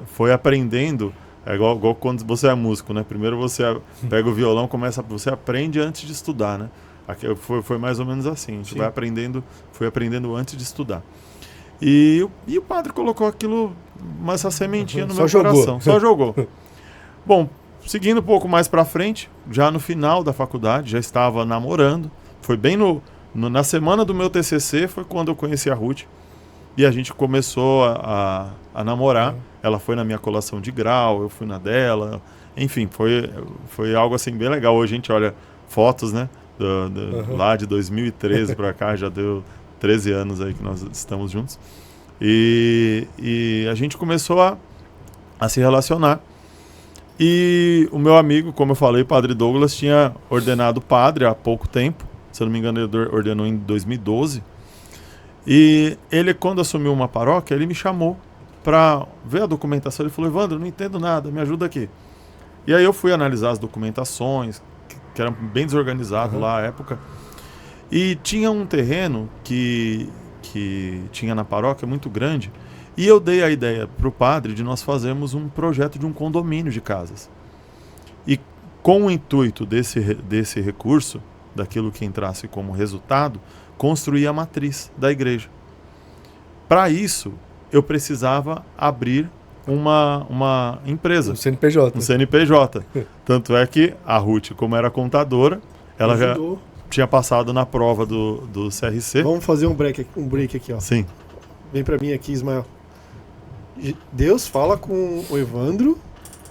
foi aprendendo, igual quando você é músico, né, primeiro você pega o violão, você aprende antes de estudar, né, foi mais ou menos assim, a gente foi aprendendo antes de estudar. E o padre colocou essa sementinha no meu coração. Só jogou. Bom, seguindo um pouco mais para frente, já no final da faculdade, já estava namorando. Foi bem na semana do meu TCC, foi quando eu conheci a Ruth. E a gente começou a namorar. ela foi na minha colação de grau, eu fui na dela. Enfim, foi algo assim bem legal. Hoje a gente olha fotos, né? Lá de 2013 para cá, já deu 13 anos aí que nós estamos juntos. E a gente começou a se relacionar. E o meu amigo, como eu falei, Padre Douglas, tinha ordenado padre há pouco tempo. Se eu não me engano, ele ordenou em 2012. E ele, quando assumiu uma paróquia, ele me chamou para ver a documentação. Ele falou: Evandro, não entendo nada, me ajuda aqui. E aí eu fui analisar as documentações, que eram bem desorganizadas lá à época. E tinha um terreno que tinha na paróquia muito grande. E eu dei a ideia para o padre de nós fazermos um projeto de um condomínio de casas. E com o intuito desse recurso, daquilo que entrasse como resultado, construir a matriz da igreja. Para isso, eu precisava abrir uma empresa. Um CNPJ. Um CNPJ. Tanto é que a Ruth, como era contadora, ela ajudou. Já tinha passado na prova do CRC. Vamos fazer um break aqui, ó. Sim. Vem para mim aqui, Ismael. Deus fala com o Evandro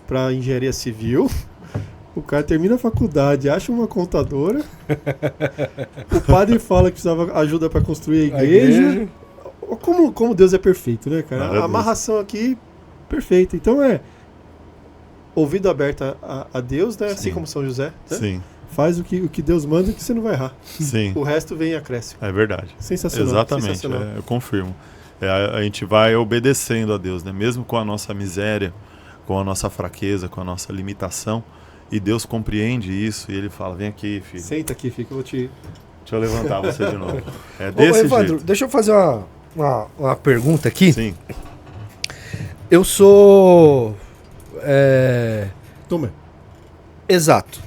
para engenharia civil. O cara termina a faculdade, acha uma contadora. O padre fala que precisava ajuda para construir a igreja. Como Deus é perfeito, né, cara? Maravilha. A amarração aqui, perfeita. Então ouvido aberto a Deus, né? Sim. Assim como São José. Né? Sim. Faz o que Deus manda que você não vai errar. Sim. O resto vem acréscimo. É verdade. Sensacional. Exatamente, sensacional. eu confirmo. A gente vai obedecendo a Deus, né? Mesmo com a nossa miséria, com a nossa fraqueza, com a nossa limitação. E Deus compreende isso e Ele fala: vem aqui, filho. Senta aqui, filho, que eu vou te... Deixa eu levantar você de novo. É desse Evandro, jeito. deixa eu fazer uma pergunta aqui. Sim. Eu sou... Toma. Exato.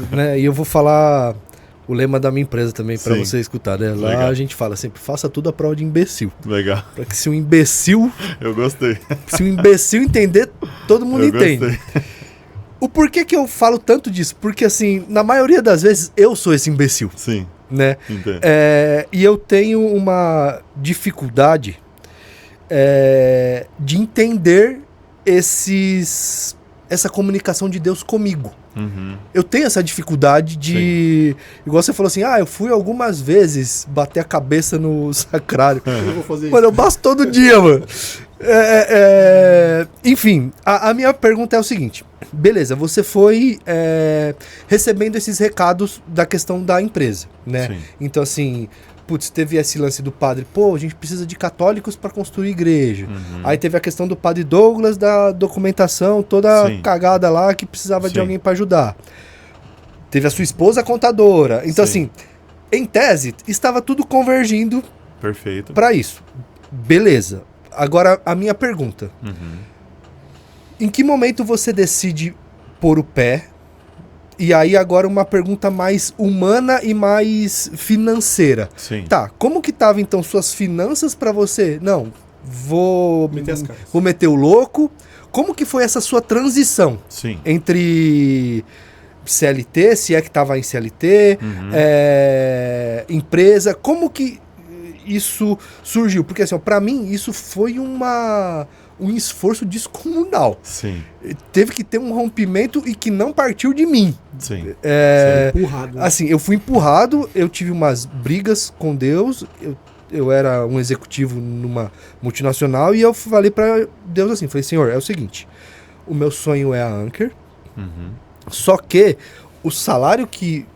Né? E eu vou falar o lema da minha empresa também para Sim. você escutar. Né? Lá Legal. a gente fala sempre: faça tudo à prova de imbecil. Legal. Para que se um imbecil entender, todo mundo entende. Gostei. O porquê que eu falo tanto disso? Porque, assim, na maioria das vezes eu sou esse imbecil, Sim. né? Entendo. E eu tenho uma dificuldade de entender essa comunicação de Deus comigo. Uhum. Eu tenho essa dificuldade de... Igual você falou assim: eu fui algumas vezes bater a cabeça no sacrário. Eu vou fazer Mano, isso. eu bato todo dia, mano. Enfim, a minha pergunta é o seguinte. Beleza, você foi recebendo esses recados da questão da empresa, né? Sim. Então, assim, teve esse lance do padre: a gente precisa de católicos para construir igreja. Uhum. Aí teve a questão do padre Douglas, da documentação toda Sim. cagada lá, que precisava de Sim. alguém para ajudar. Teve a sua esposa contadora. Então, Sim. assim, em tese, estava tudo convergindo Perfeito. para isso. Beleza. Agora, a minha pergunta. Uhum. Em que momento você decide pôr o pé? E aí agora uma pergunta mais humana e mais financeira. Sim. Tá, como que tava então suas finanças para você? Não, vou meter o louco. Como que foi essa sua transição Sim. entre CLT, se é que tava em CLT, empresa? Como que isso surgiu? Porque assim, para mim isso foi um esforço descomunal. Sim. Teve que ter um rompimento e que não partiu de mim. Sim. Empurrado. Né? Assim, eu fui empurrado, eu tive umas brigas com Deus, eu era um executivo numa multinacional e eu falei para Deus assim, falei: Senhor, é o seguinte, o meu sonho é a Anchor, só que o salário que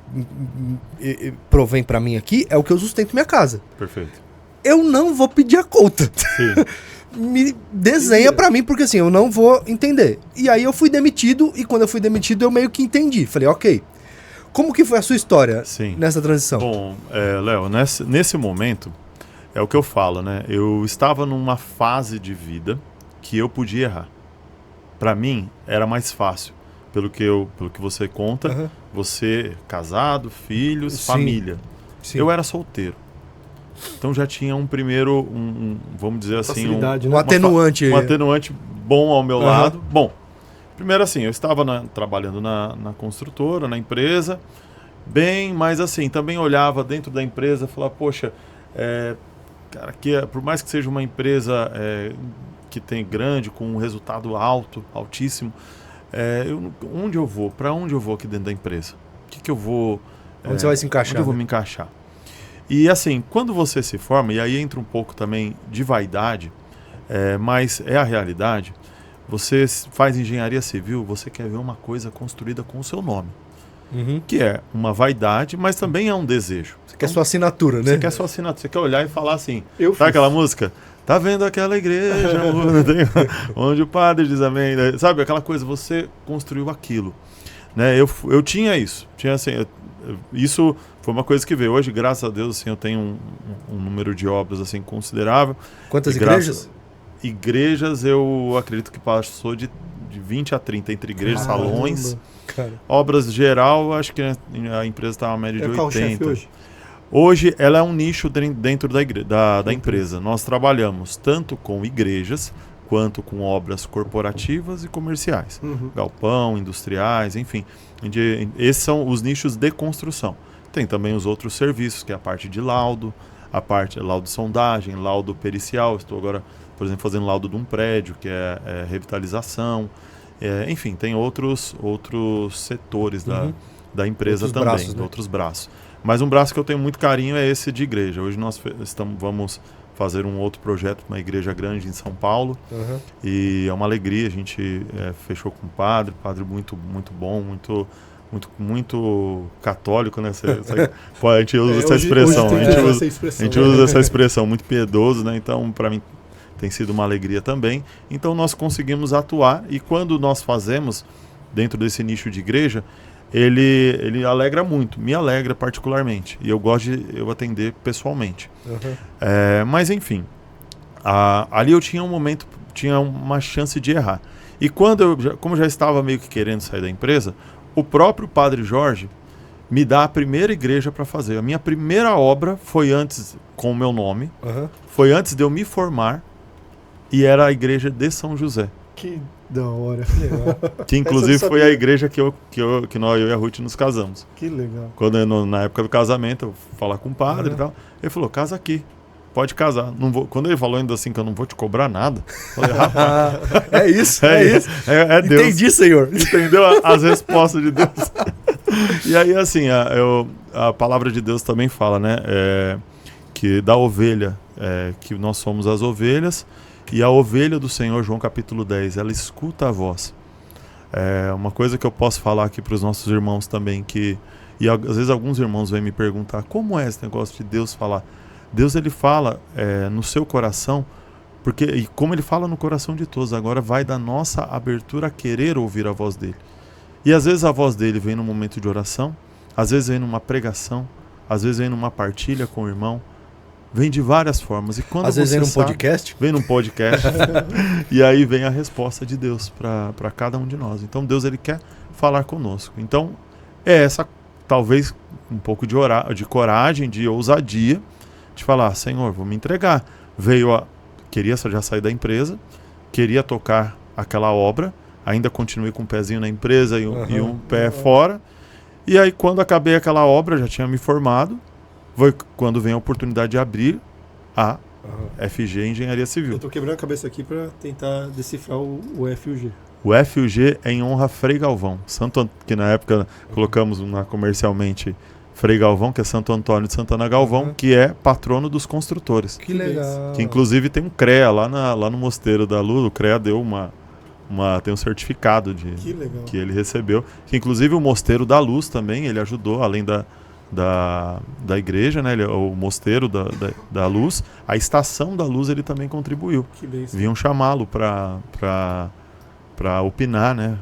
provém para mim aqui é o que eu sustento minha casa. Perfeito. Eu não vou pedir a conta. Sim. Me desenha pra mim, porque assim, eu não vou entender. E aí eu fui demitido, e quando eu fui demitido eu meio que entendi. Falei: ok, como que foi a sua história nessa transição? Bom, Léo, nesse momento, é o que eu falo, né? Eu estava numa fase de vida que eu podia errar. Pra mim, era mais fácil. Pelo que você conta, você casado, filhos, Sim. família. Sim. Eu era solteiro. Então já tinha um primeiro, vamos dizer assim, um atenuante. Um atenuante bom ao meu lado. Bom, primeiro assim, eu estava trabalhando na construtora, na empresa, bem, mas assim, também olhava dentro da empresa e falava: poxa, cara, por mais que seja uma empresa que tem grande, com um resultado altíssimo. Onde eu vou? Para onde eu vou aqui dentro da empresa? O que eu vou... Onde você vai se encaixar? Onde eu vou me encaixar? E assim, quando você se forma, e aí entra um pouco também de vaidade, mas é a realidade, você faz engenharia civil, você quer ver uma coisa construída com o seu nome. Que é uma vaidade, mas também é um desejo. Você quer sua assinatura, né? Você quer sua assinatura, você quer olhar e falar assim, sabe aquela música? Tá vendo aquela igreja, onde o padre diz amém, sabe? Aquela coisa, você construiu aquilo. Né? Eu tinha isso, assim, isso foi uma coisa que veio. Hoje, graças a Deus, assim, eu tenho um número de obras assim, considerável. Quantas igrejas? Igrejas, eu acredito que passou de 20 a 30 entre igrejas, salões. Cara. Obras geral, acho que a empresa está uma média de 80. Hoje? Hoje, ela é um nicho dentro da empresa. Nós trabalhamos tanto com igrejas, quanto com obras corporativas e comerciais. Galpão, industriais, enfim. Esses são os nichos de construção. Tem também os outros serviços, que é a parte de laudo, a parte de laudo de sondagem, laudo pericial. Estou agora, por exemplo, fazendo laudo de um prédio, que é revitalização. Enfim, tem outros setores da empresa também, braços, né? Outros braços. Mas um braço que eu tenho muito carinho é esse de igreja. Hoje nós vamos fazer um outro projeto, uma igreja grande em São Paulo. E é uma alegria, a gente fechou com um padre muito, muito bom, muito católico, né? A gente usa essa expressão. A gente usa essa expressão, muito piedoso, né? Então, para mim, tem sido uma alegria também. Então, nós conseguimos atuar e quando nós fazemos, dentro desse nicho de igreja, ele alegra muito, me alegra particularmente. E eu gosto de atender pessoalmente. Mas, enfim, ali eu tinha tinha uma chance de errar. E como eu já estava meio que querendo sair da empresa, o próprio Padre Jorge me dá a primeira igreja para fazer. A minha primeira obra foi antes, com o meu nome, foi antes de eu me formar, e era a igreja de São José. Que da hora. Que inclusive foi a igreja que eu e a Ruth nos casamos. Que legal. Na época do casamento, eu fui falar com o padre e tal, ele falou, casa aqui. Pode casar. Não vou... Quando ele falou ainda assim que eu não vou te cobrar nada, eu falei, rapaz. É isso. É Deus. Entendi, Senhor. Entendeu as respostas de Deus. E aí, assim, a palavra de Deus também fala, né? Que da ovelha, que nós somos as ovelhas, e a ovelha do Senhor, João capítulo 10, ela escuta a voz. Uma coisa que eu posso falar aqui para os nossos irmãos também, e às vezes alguns irmãos vêm me perguntar, como é esse negócio de Deus falar? Deus, ele fala no seu coração, e como ele fala no coração de todos, agora vai da nossa abertura a querer ouvir a voz dele. E às vezes a voz dele vem num momento de oração, às vezes vem numa pregação, às vezes vem numa partilha com o irmão, vem de várias formas. E quando às vezes vem num podcast? Vem num podcast. E aí vem a resposta de Deus para cada um de nós. Então Deus, ele quer falar conosco. Então essa talvez um pouco de coragem, de ousadia, de falar, Senhor, vou me entregar. Queria já sair da empresa, queria tocar aquela obra, ainda continuei com um pezinho na empresa e um pé fora. E aí, quando acabei aquela obra, já tinha me formado, foi quando vem a oportunidade de abrir a FG Engenharia Civil. Eu tô quebrando a cabeça aqui para tentar decifrar o FUG. O FUG é em honra a Frei Galvão, que na época colocamos comercialmente Frei Galvão, que é Santo Antônio de Santana Galvão, que é patrono dos construtores. Que legal. Que inclusive tem um CREA lá no Mosteiro da Luz. O CREA deu tem um certificado que ele recebeu. Que inclusive o Mosteiro da Luz também, ele ajudou, além da igreja, né? O Mosteiro da Luz, a Estação da Luz ele também contribuiu. Que bênção. Vinham chamá-lo para opinar, né?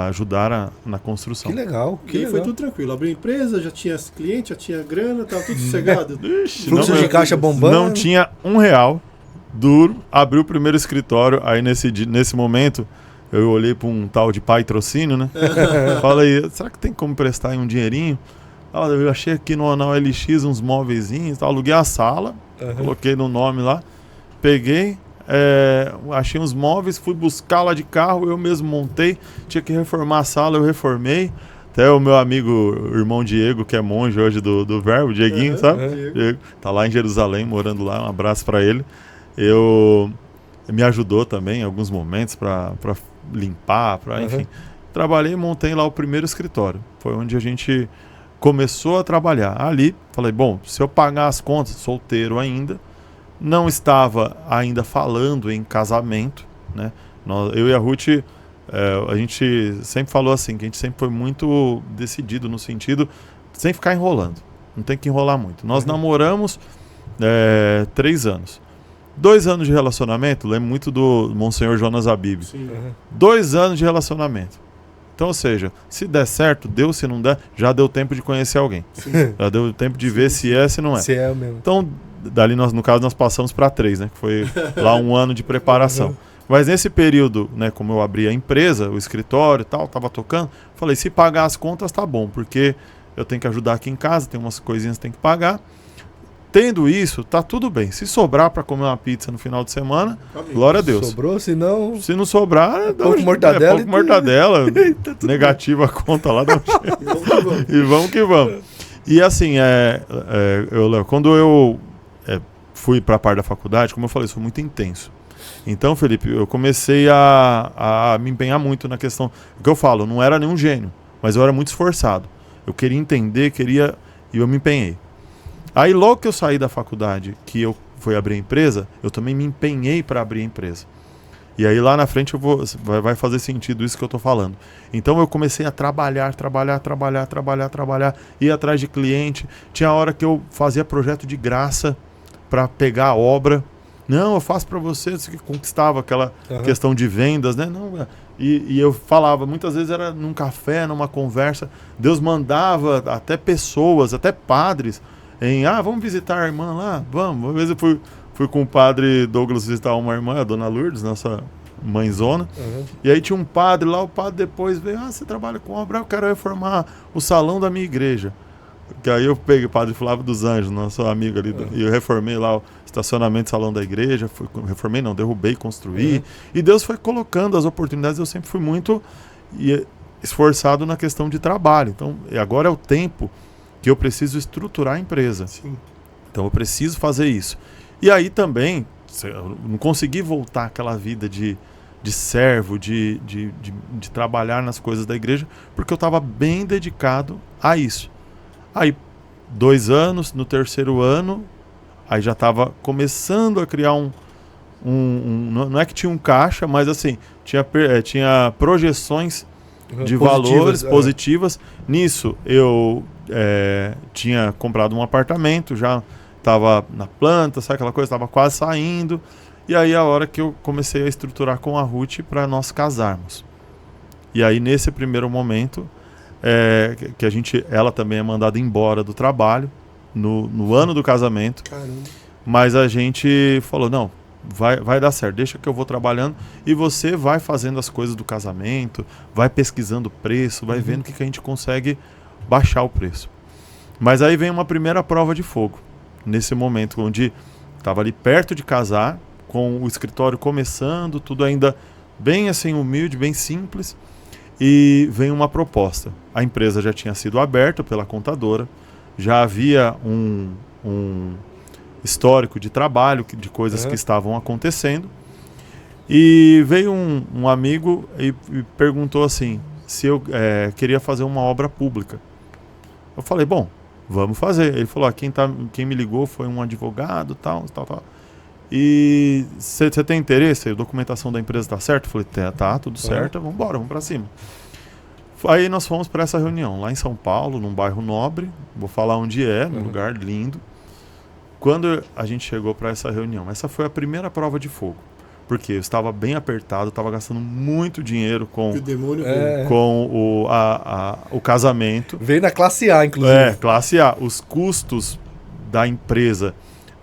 Ajudar na construção. Que legal. Foi tudo tranquilo. Abriu empresa, já tinha cliente, já tinha grana, tava tudo sossegado. Fluxo de caixa bombando. Não tinha R$1 duro. Abriu o primeiro escritório. Aí nesse momento eu olhei para um tal de patrocínio, né? Falei, será que tem como prestar aí um dinheirinho? Eu achei aqui no OLX uns móveizinhos, aluguei a sala, coloquei no nome lá, peguei. Achei uns móveis, fui buscar lá de carro, eu mesmo montei, tinha que reformar a sala, eu reformei. Até o meu amigo, o irmão Diego, que é monge hoje do Verbo, Dieguinho, sabe? Diego, tá lá em Jerusalém, morando lá, um abraço para ele. me ajudou também em alguns momentos para limpar, enfim. Trabalhei e montei lá o primeiro escritório. Foi onde a gente começou a trabalhar. Ali, falei, bom, se eu pagar as contas, solteiro ainda, não estava ainda falando em casamento, né? Eu e a Ruth, a gente sempre falou assim, que a gente sempre foi muito decidido no sentido sem ficar enrolando. Não tem que enrolar muito. Nós namoramos 3 anos. 2 anos de relacionamento, lembro muito do Monsenhor Jonas Abib. 2 anos de relacionamento. Então, ou seja, se der certo, deu, se não der, já deu tempo de conhecer alguém. Já deu tempo de ver se é, se não é. Se é mesmo. Então, dali no caso, nós passamos para 3, né? Que foi lá 1 ano de preparação. Mas nesse período, né, como eu abri a empresa, o escritório e tal, tava tocando, falei, se pagar as contas tá bom, porque eu tenho que ajudar aqui em casa, tem umas coisinhas que tem que pagar. Tendo isso, tá tudo bem. Se sobrar para comer uma pizza no final de semana, glória a Deus. Sobrou, se não... Se não sobrar, pouco mortadela. Pouco mortadela. Negativa a conta lá. E vamos que vamos. E assim, quando eu fui para a parte da faculdade, como eu falei, sou muito intenso. Então, Felipe, eu comecei a me empenhar muito na questão... O que eu falo, não era nenhum gênio, mas eu era muito esforçado. Eu queria entender, e eu me empenhei. Aí logo que eu saí da faculdade, que eu fui abrir a empresa, eu também me empenhei para abrir a empresa. E aí lá na frente vai fazer sentido isso que eu estou falando. Então eu comecei a trabalhar, ir atrás de cliente. Tinha hora que eu fazia projeto de graça para pegar a obra. Não, eu faço para você, que conquistava aquela questão de vendas, né? Não, e eu falava, muitas vezes era num café, numa conversa. Deus mandava até pessoas, até padres, vamos visitar a irmã lá? Vamos. Uma vez eu fui com o padre Douglas visitar uma irmã, a dona Lourdes, nossa mãezona. E aí tinha um padre lá, o padre depois veio, você trabalha com obra, eu quero reformar o salão da minha igreja. Que aí eu peguei o padre Flávio dos Anjos, nosso amigo ali, e eu reformei lá o estacionamento, salão da igreja, derrubei, construí. E Deus foi colocando as oportunidades, eu sempre fui muito esforçado na questão de trabalho. Então, agora é o tempo que eu preciso estruturar a empresa. Então eu preciso fazer isso. E aí também, eu não consegui voltar àquela vida de servo, de trabalhar nas coisas da igreja, porque eu estava bem dedicado a isso. Aí, 2 anos, no 3º ano, aí já estava começando a criar não é que tinha um caixa, mas assim, tinha projeções de valores positivas. Nisso, eu tinha comprado um apartamento, já estava na planta, sabe aquela coisa, estava quase saindo. E aí a hora que eu comecei a estruturar com a Ruth para nós casarmos. E aí nesse primeiro momento, que ela também é mandada embora do trabalho, no ano do casamento. Caramba. Mas a gente falou, não, vai dar certo, deixa que eu vou trabalhando e você vai fazendo as coisas do casamento, vai pesquisando o preço, vai vendo o que a gente consegue baixar o preço. Mas aí vem uma primeira prova de fogo, nesse momento onde estava ali perto de casar, com o escritório começando, tudo ainda bem assim humilde, bem simples, e vem uma proposta. A empresa já tinha sido aberta pela contadora, já havia um histórico de trabalho, de coisas que estavam acontecendo, e veio um amigo e perguntou assim, se eu queria fazer uma obra pública. Eu falei, bom, vamos fazer. Ele falou, quem me ligou foi um advogado, tal. E você tem interesse? A documentação da empresa está certa? Eu falei, tá, tudo certo, vamos embora, vamos para cima. Aí nós fomos para essa reunião, lá em São Paulo, num bairro nobre, vou falar onde num lugar lindo. Quando a gente chegou para essa reunião, essa foi a primeira prova de fogo. Porque eu estava bem apertado, estava gastando muito dinheiro com o casamento. Veio na classe A, inclusive. Classe A. Os custos da empresa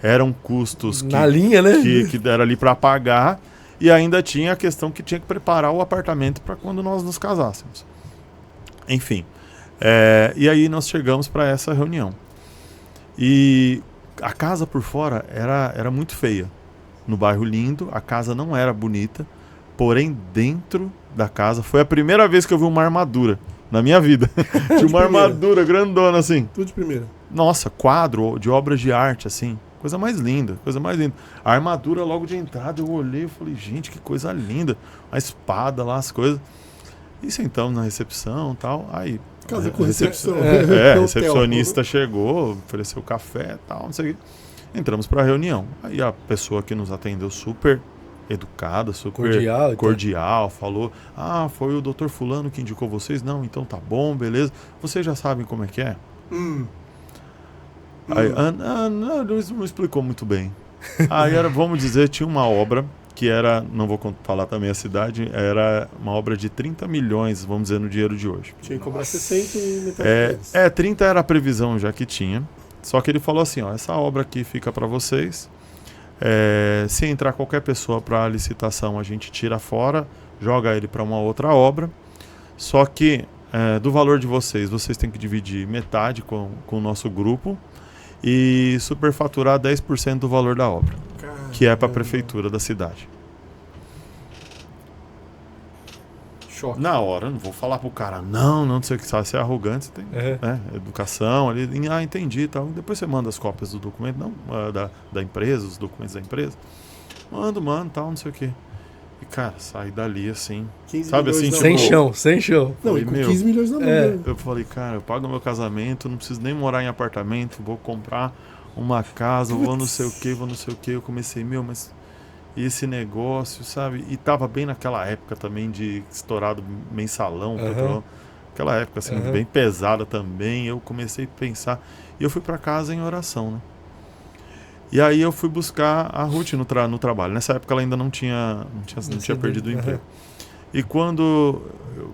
eram custos na linha, né? que era ali para pagar. E ainda tinha a questão que tinha que preparar o apartamento para quando nós nos casássemos. Enfim. E aí nós chegamos para essa reunião. E a casa por fora era muito feia. No bairro lindo, a casa não era bonita, porém dentro da casa foi a primeira vez que eu vi uma armadura na minha vida. Tinha uma armadura grandona assim. Tudo de primeira. Nossa, quadro de obras de arte assim, coisa mais linda, coisa mais linda. A armadura logo de entrada, eu olhei e falei, gente, que coisa linda. A espada lá, as coisas. E sentamos na recepção e tal. Aí, casa com recepção. A recepcionista chegou, ofereceu café e tal, não sei o quê. Entramos para a reunião. Aí a pessoa que nos atendeu super educada, super cordial, falou, foi o doutor fulano que indicou vocês? Não, então tá bom, beleza. Vocês já sabem como é que é? Aí, não explicou muito bem. Aí vamos dizer, tinha uma obra que era, não vou falar também a cidade, era uma obra de 30 milhões, vamos dizer, no dinheiro de hoje. Tinha que cobrar 60 e metade 30 era a previsão já que tinha. Só que ele falou assim, essa obra aqui fica para vocês. Se entrar qualquer pessoa para a licitação, a gente tira fora, joga ele para uma outra obra. Só que do valor de vocês têm que dividir metade com o nosso grupo e superfaturar 10% do valor da obra, que é para a prefeitura da cidade. Choque. Na hora, não vou falar pro cara, não sei o que, sabe, você é arrogante, você tem educação ali, entendi e tal. Depois você manda as cópias do documento, da empresa, os documentos da empresa. Mando, tal, não sei o que. E, cara, saí dali assim, sabe assim, tipo, sem chão. Não, e com 15 milhões na mão. Eu falei, cara, eu pago meu casamento, não preciso nem morar em apartamento, vou comprar uma casa, vou não sei o que. Eu comecei, mas... E esse negócio, sabe? E tava bem naquela época também de estourado mensalão, aquela época assim, bem pesada também. Eu comecei a pensar e eu fui para casa em oração, né? E aí eu fui buscar a Ruth no trabalho. Nessa época ela ainda não tinha perdido o emprego. E quando eu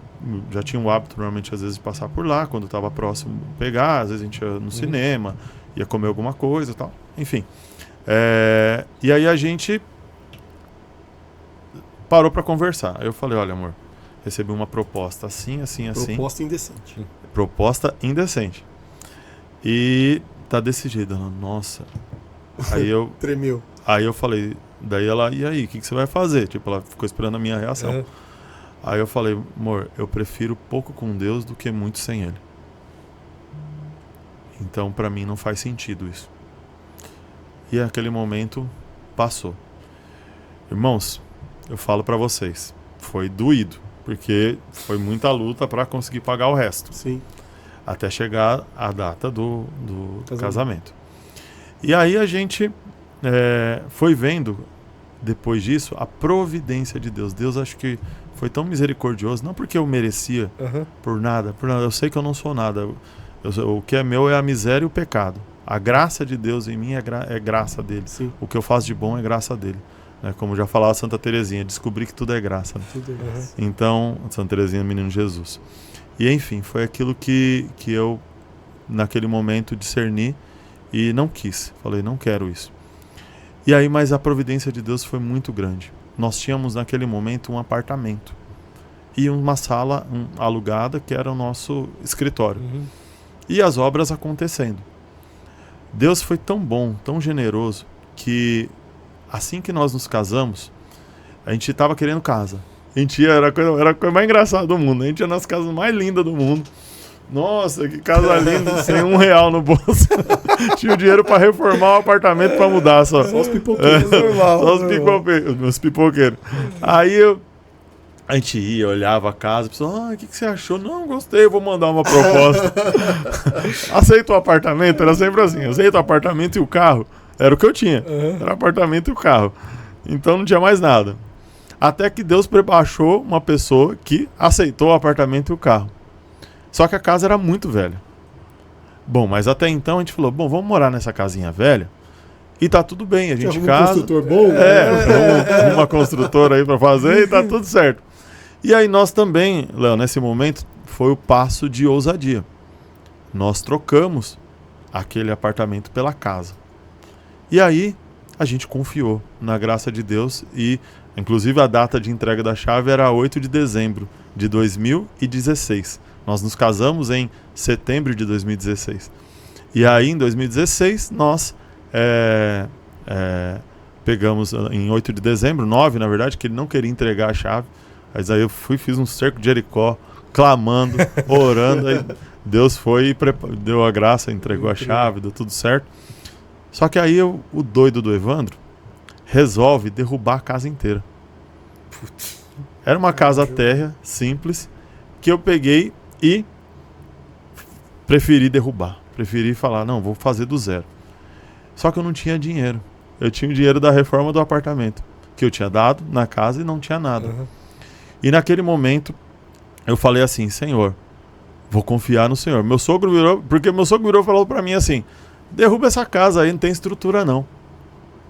já tinha o hábito normalmente às vezes de passar por lá, quando estava próximo pegar, às vezes a gente ia no cinema, ia comer alguma coisa e tal, enfim. E aí a gente parou para conversar. Aí eu falei, olha, amor, recebi uma proposta assim. Proposta indecente. E tá decidida. Nossa. Aí eu... Tremeu. Aí eu falei, daí ela, e aí, o que você vai fazer? Tipo, ela ficou esperando a minha reação. Aí eu falei, amor, eu prefiro pouco com Deus do que muito sem Ele. Então, para mim, não faz sentido isso. E aquele momento passou. Irmãos, eu falo para vocês, foi doído, porque foi muita luta para conseguir pagar o resto. Sim. Até chegar a data do casamento. E aí a gente foi vendo, depois disso, a providência de Deus. Deus acho que foi tão misericordioso, não porque eu merecia por nada. Eu sei que eu não sou nada. O que é meu é a miséria e o pecado. A graça de Deus em mim é graça dele. Sim. O que eu faço de bom é graça dele. Como já falava Santa Teresinha, descobri que tudo é graça. Né? Tudo é graça. Então, Santa Teresinha, Menino Jesus. E enfim, foi aquilo que eu, naquele momento, discerni e não quis. Falei, não quero isso. E aí, mas a providência de Deus foi muito grande. Nós tínhamos naquele momento um apartamento e uma sala alugada que era o nosso escritório. E as obras acontecendo. Deus foi tão bom, tão generoso, assim que nós nos casamos, a gente estava querendo casa. A gente era a coisa mais engraçada do mundo. A gente ia nas casas mais lindas do mundo. Nossa, que casa linda, sem R$1 no bolso. Tinha o dinheiro para reformar o apartamento para mudar só. Só os pipoqueiros. Só os pipoqueiros. Aí a gente ia, olhava a casa, pensava, o que você achou? Não, gostei, vou mandar uma proposta. Aceita o apartamento? Era sempre assim, aceita o apartamento e o carro. Era o que eu tinha. Era o apartamento e o carro. Então não tinha mais nada. Até que Deus achou uma pessoa que aceitou o apartamento e o carro. Só que a casa era muito velha. Bom, mas até então a gente falou, vamos morar nessa casinha velha e tá tudo bem, a gente casa. Um construtor bom? Uma construtora aí para fazer e tá tudo certo. E aí nós também, Léo, nesse momento, foi o passo de ousadia. Nós trocamos aquele apartamento pela casa. E aí a gente confiou na graça de Deus e, inclusive, a data de entrega da chave era 8 de dezembro de 2016. Nós nos casamos em setembro de 2016. E aí, em 2016, nós pegamos em 8 de dezembro, 9, na verdade, que ele não queria entregar a chave. Mas aí eu fiz um cerco de Jericó, clamando, orando. Aí Deus foi e deu a graça, entregou a chave, deu tudo certo. Só que aí o doido do Evandro resolve derrubar a casa inteira. Putz. Era uma casa térrea, simples, que eu peguei e preferi derrubar. Preferi falar, não, vou fazer do zero. Só que eu não tinha dinheiro. Eu tinha o dinheiro da reforma do apartamento, que eu tinha dado na casa e não tinha nada. Uhum. E naquele momento, eu falei assim, Senhor, vou confiar no Senhor. Meu sogro virou e falou pra mim assim, derruba essa casa aí, não tem estrutura não.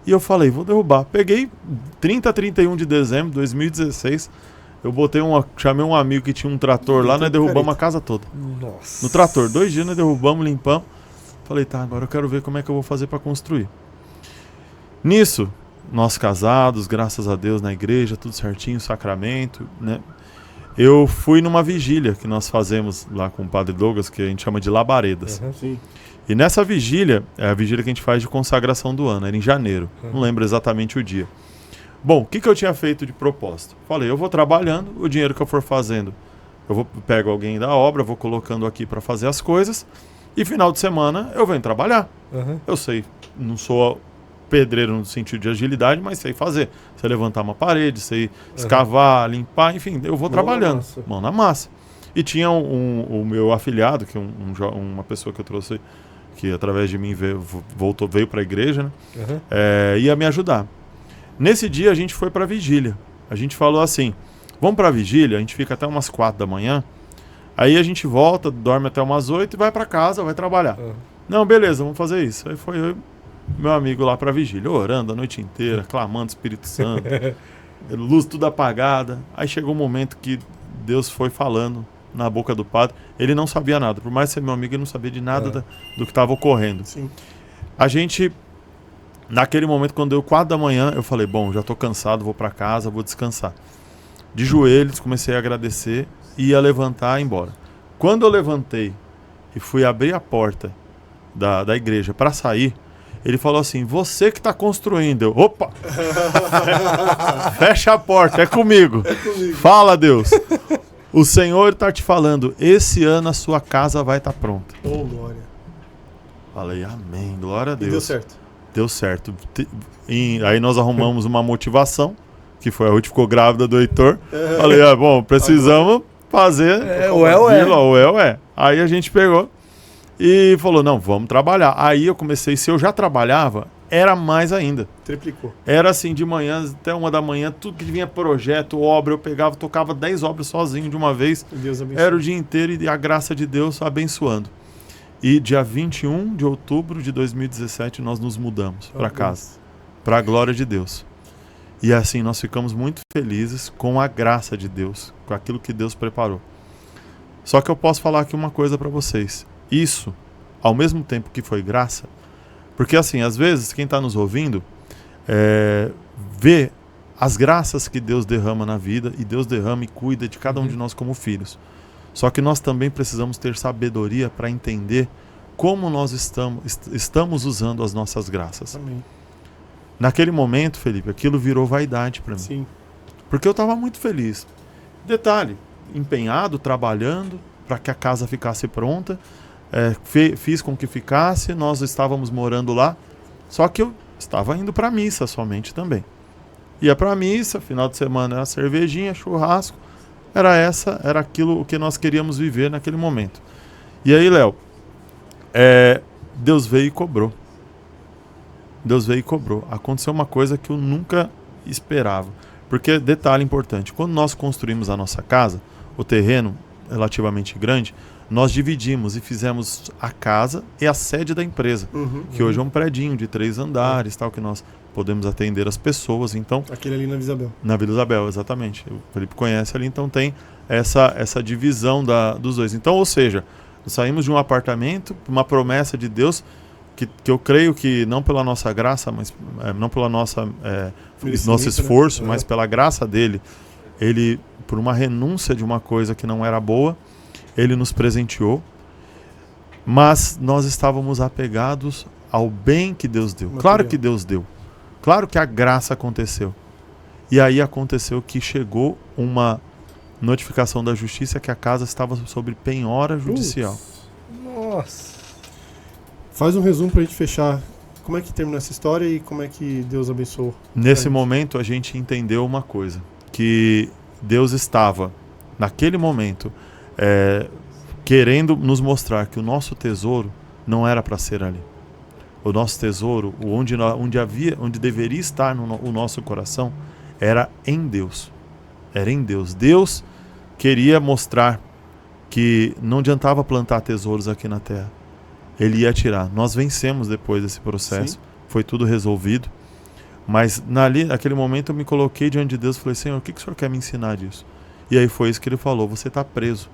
E eu falei, vou derrubar. Peguei 31 de dezembro de 2016, eu chamei um amigo que tinha um trator lá, nós derrubamos a casa toda. Nossa. No trator, 2 dias nós derrubamos, limpamos. Falei, tá, agora eu quero ver como é que eu vou fazer para construir. Nisso, nós casados, graças a Deus, na igreja, tudo certinho, sacramento, né? Eu fui numa vigília que nós fazemos lá com o Padre Douglas, que a gente chama de labaredas. Uhum, sim. E nessa vigília, é a vigília que a gente faz de consagração do ano, era em janeiro, não lembro exatamente o dia. Bom, o que eu tinha feito de propósito? Falei, eu vou trabalhando, o dinheiro que eu for fazendo, pego alguém da obra, vou colocando aqui para fazer as coisas, e final de semana eu venho trabalhar. Uhum. Eu sei, não sou pedreiro no sentido de agilidade, mas sei fazer. Sei levantar uma parede, sei escavar, limpar, enfim, eu vou trabalhando. Mão na massa. E tinha o meu afilhado, que uma pessoa que eu trouxe, que através de mim veio para a igreja, né? Uhum. Ia me ajudar. Nesse dia a gente foi para a vigília. A gente falou assim, vamos para a vigília, a gente fica até umas 4 da manhã, aí a gente volta, dorme até umas 8 e vai para casa, vai trabalhar. Uhum. Não, beleza, vamos fazer isso. Aí foi eu e meu amigo lá para a vigília, orando a noite inteira, clamando o Espírito Santo, luz tudo apagada. Aí chegou um momento que Deus foi falando na boca do padre. Ele não sabia nada, por mais ser meu amigo, ele não sabia de nada do que estava ocorrendo. Sim. A gente, naquele momento, quando deu 4 da manhã, eu falei, bom, já estou cansado, vou para casa, vou descansar. De joelhos, comecei a agradecer, ia levantar e ir embora. Quando eu levantei e fui abrir a porta da igreja para sair, ele falou assim, você que está construindo. Eu, opa! Fecha a porta, é comigo. Fala, Deus. O Senhor está te falando, esse ano a sua casa vai estar pronta. Oh, glória. Falei, amém, glória a Deus. E deu certo. Deu certo. Aí nós arrumamos uma motivação, que foi a Ruth ficou grávida do Heitor. Falei, bom, precisamos fazer. Ué. Aí a gente pegou e falou, não, vamos trabalhar. Aí eu comecei, se eu já trabalhava, era mais ainda. Triplicou. Era assim, de manhã até 1 da manhã, tudo que vinha projeto, obra, eu pegava, tocava 10 obras sozinho de uma vez. Deus abençoe. Era o dia inteiro e a graça de Deus abençoando. E dia 21 de outubro de 2017 nós nos mudamos para casa, para a glória de Deus. E assim nós ficamos muito felizes com a graça de Deus, com aquilo que Deus preparou. Só que eu posso falar aqui uma coisa para vocês. Isso, ao mesmo tempo que foi graça, porque assim, às vezes, quem está nos ouvindo vê as graças que Deus derrama na vida, e Deus derrama e cuida de cada um de nós como filhos. Só que nós também precisamos ter sabedoria para entender como nós estamos usando as nossas graças. Amém. Naquele momento, Felipe, aquilo virou vaidade para mim. Sim. Porque eu estava muito feliz. Detalhe, empenhado, trabalhando para que a casa ficasse pronta. Fiz com que ficasse, nós estávamos morando lá, só que eu estava indo para a missa somente também. Ia para a missa, final de semana era cervejinha, churrasco, era aquilo que nós queríamos viver naquele momento. E aí, Léo, Deus veio e cobrou. Deus veio e cobrou. Aconteceu uma coisa que eu nunca esperava. Porque, detalhe importante, quando nós construímos a nossa casa, o terreno relativamente grande, nós dividimos e fizemos a casa e a sede da empresa, que hoje é um predinho de 3 andares, tal, que nós podemos atender as pessoas. Então, aquele ali na Vila Isabel. Na Vila Isabel, exatamente. O Felipe conhece ali, então tem essa divisão dos dois. Então, ou seja, nós saímos de um apartamento, uma promessa de Deus, que eu creio que não pela nossa graça, mas não pela nosso esforço, né? Mas pela graça dele, ele, por uma renúncia de uma coisa que não era boa, ele nos presenteou, mas nós estávamos apegados ao bem que Deus deu. Claro que Deus deu. Claro que a graça aconteceu. E aí aconteceu que chegou uma notificação da justiça que a casa estava sob penhora judicial. Nossa. Faz um resumo pra gente fechar como é que terminou essa história e como é que Deus abençoou? Nesse momento a gente entendeu uma coisa, que Deus estava, naquele momento, querendo nos mostrar que o nosso tesouro não era para ser ali. O nosso tesouro, onde deveria estar o nosso coração, era em Deus. Era em Deus. Deus queria mostrar que não adiantava plantar tesouros aqui na terra. Ele ia tirar. Nós vencemos depois desse processo. Sim. Foi tudo resolvido. Mas naquele momento eu me coloquei diante de Deus e falei, Senhor, o que o Senhor quer me ensinar disso? E aí foi isso que ele falou, você está preso.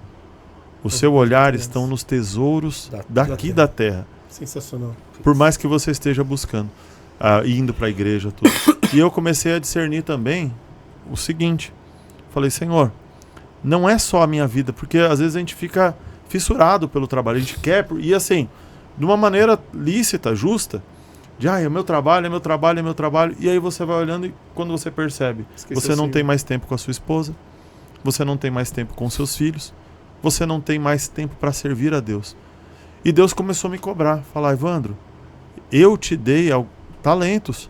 O seu olhar estão nos tesouros daqui da terra. Sensacional. Por mais que você esteja buscando, indo para a igreja, tudo. E eu comecei a discernir também o seguinte. Falei, Senhor, não é só a minha vida, porque às vezes a gente fica fissurado pelo trabalho, a gente quer, e assim, de uma maneira lícita, justa, de é meu trabalho, é meu trabalho, é meu trabalho, e aí você vai olhando e quando você percebe, você não tem mais tempo com a sua esposa, você não tem mais tempo com seus filhos, você não tem mais tempo para servir a Deus. E Deus começou a me cobrar, falar, Evandro, eu te dei talentos,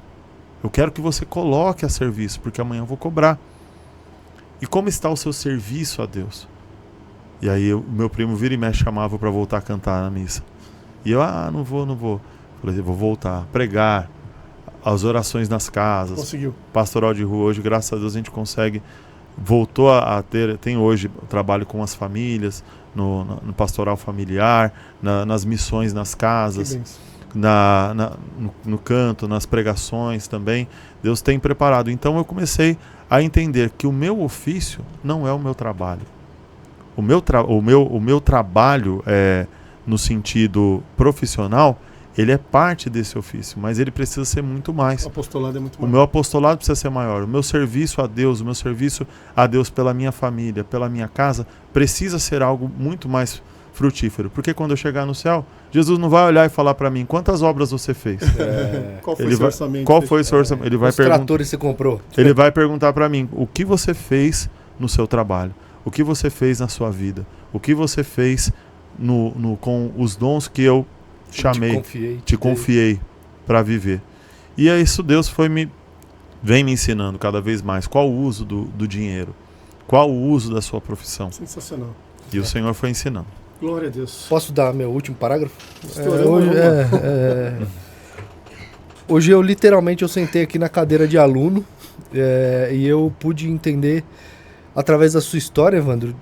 eu quero que você coloque a serviço, porque amanhã eu vou cobrar. E como está o seu serviço a Deus? E aí meu primo vira e mexe, chamava para voltar a cantar na missa. E eu, não vou. Falei, vou voltar, pregar, as orações nas casas. Conseguiu. Pastoral de rua, hoje, graças a Deus, a gente consegue. Voltou a ter, tem hoje trabalho com as famílias, no pastoral familiar, nas missões nas casas, no canto, nas pregações também. Deus tem preparado. Então eu comecei a entender que o meu ofício não é o meu trabalho. O meu trabalho, no sentido profissional, ele é parte desse ofício, mas ele precisa ser muito mais. O apostolado é muito maior. O meu apostolado precisa ser maior. O meu serviço a Deus, pela minha família, pela minha casa, precisa ser algo muito mais frutífero. Porque quando eu chegar no céu, Jesus não vai olhar e falar para mim, quantas obras você fez? Qual foi o seu orçamento? Qual foi o seu orçamento? Ele vai tratores você comprou? Ele vai perguntar para mim, o que você fez no seu trabalho? O que você fez na sua vida? O que você fez com os dons que eu chamei, te confiei para viver. E é isso, Deus vem me ensinando cada vez mais qual o uso do dinheiro, qual o uso da sua profissão. Sensacional. E o Senhor foi ensinando. Glória a Deus. Posso dar meu último parágrafo? Hoje eu literalmente sentei aqui na cadeira de aluno e eu pude entender através da sua história, Evandro,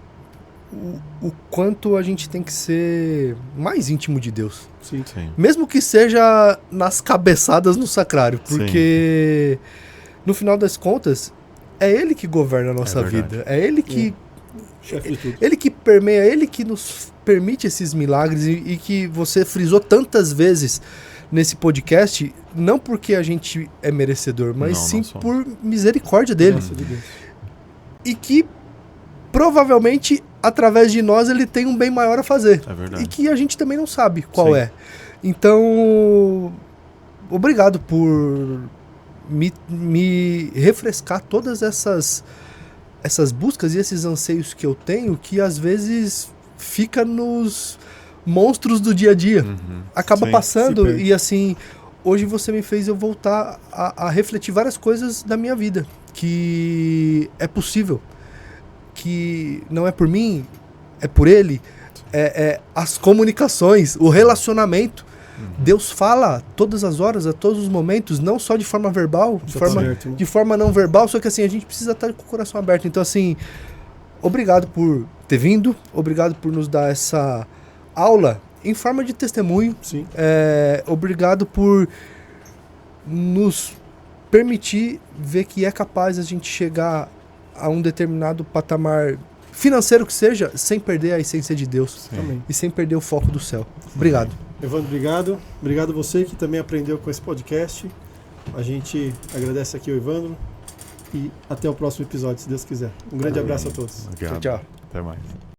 o quanto a gente tem que ser mais íntimo de Deus. Sim. Mesmo que seja nas cabeçadas no sacrário, porque no final das contas é Ele que governa a nossa vida, é Ele que Ele que permeia, Ele que nos permite esses milagres e que você frisou tantas vezes nesse podcast, não porque a gente é merecedor, mas sim por misericórdia dele. E que provavelmente através de nós ele tem um bem maior a fazer. É verdade. E que a gente também não sabe qual é. Então, obrigado por me refrescar todas essas buscas e esses anseios que eu tenho, que às vezes fica nos monstros do dia a dia. Acaba passando e assim, hoje você me fez eu voltar a refletir várias coisas da minha vida, que é possível, que não é por mim, é por Ele, as comunicações, o relacionamento. Deus fala todas as horas, a todos os momentos, não só de forma verbal, de forma não verbal, só que assim, a gente precisa estar com o coração aberto. Então assim, obrigado por ter vindo, obrigado por nos dar essa aula em forma de testemunho. Sim. Obrigado por nos permitir ver que é capaz a gente chegar a um determinado patamar financeiro que seja, sem perder a essência de Deus. Amém. E sem perder o foco do céu. Obrigado. Evandro, obrigado. Obrigado a você que também aprendeu com esse podcast. A gente agradece aqui o Evandro e até o próximo episódio, se Deus quiser. Um grande abraço a todos. Obrigado. Tchau. Até mais.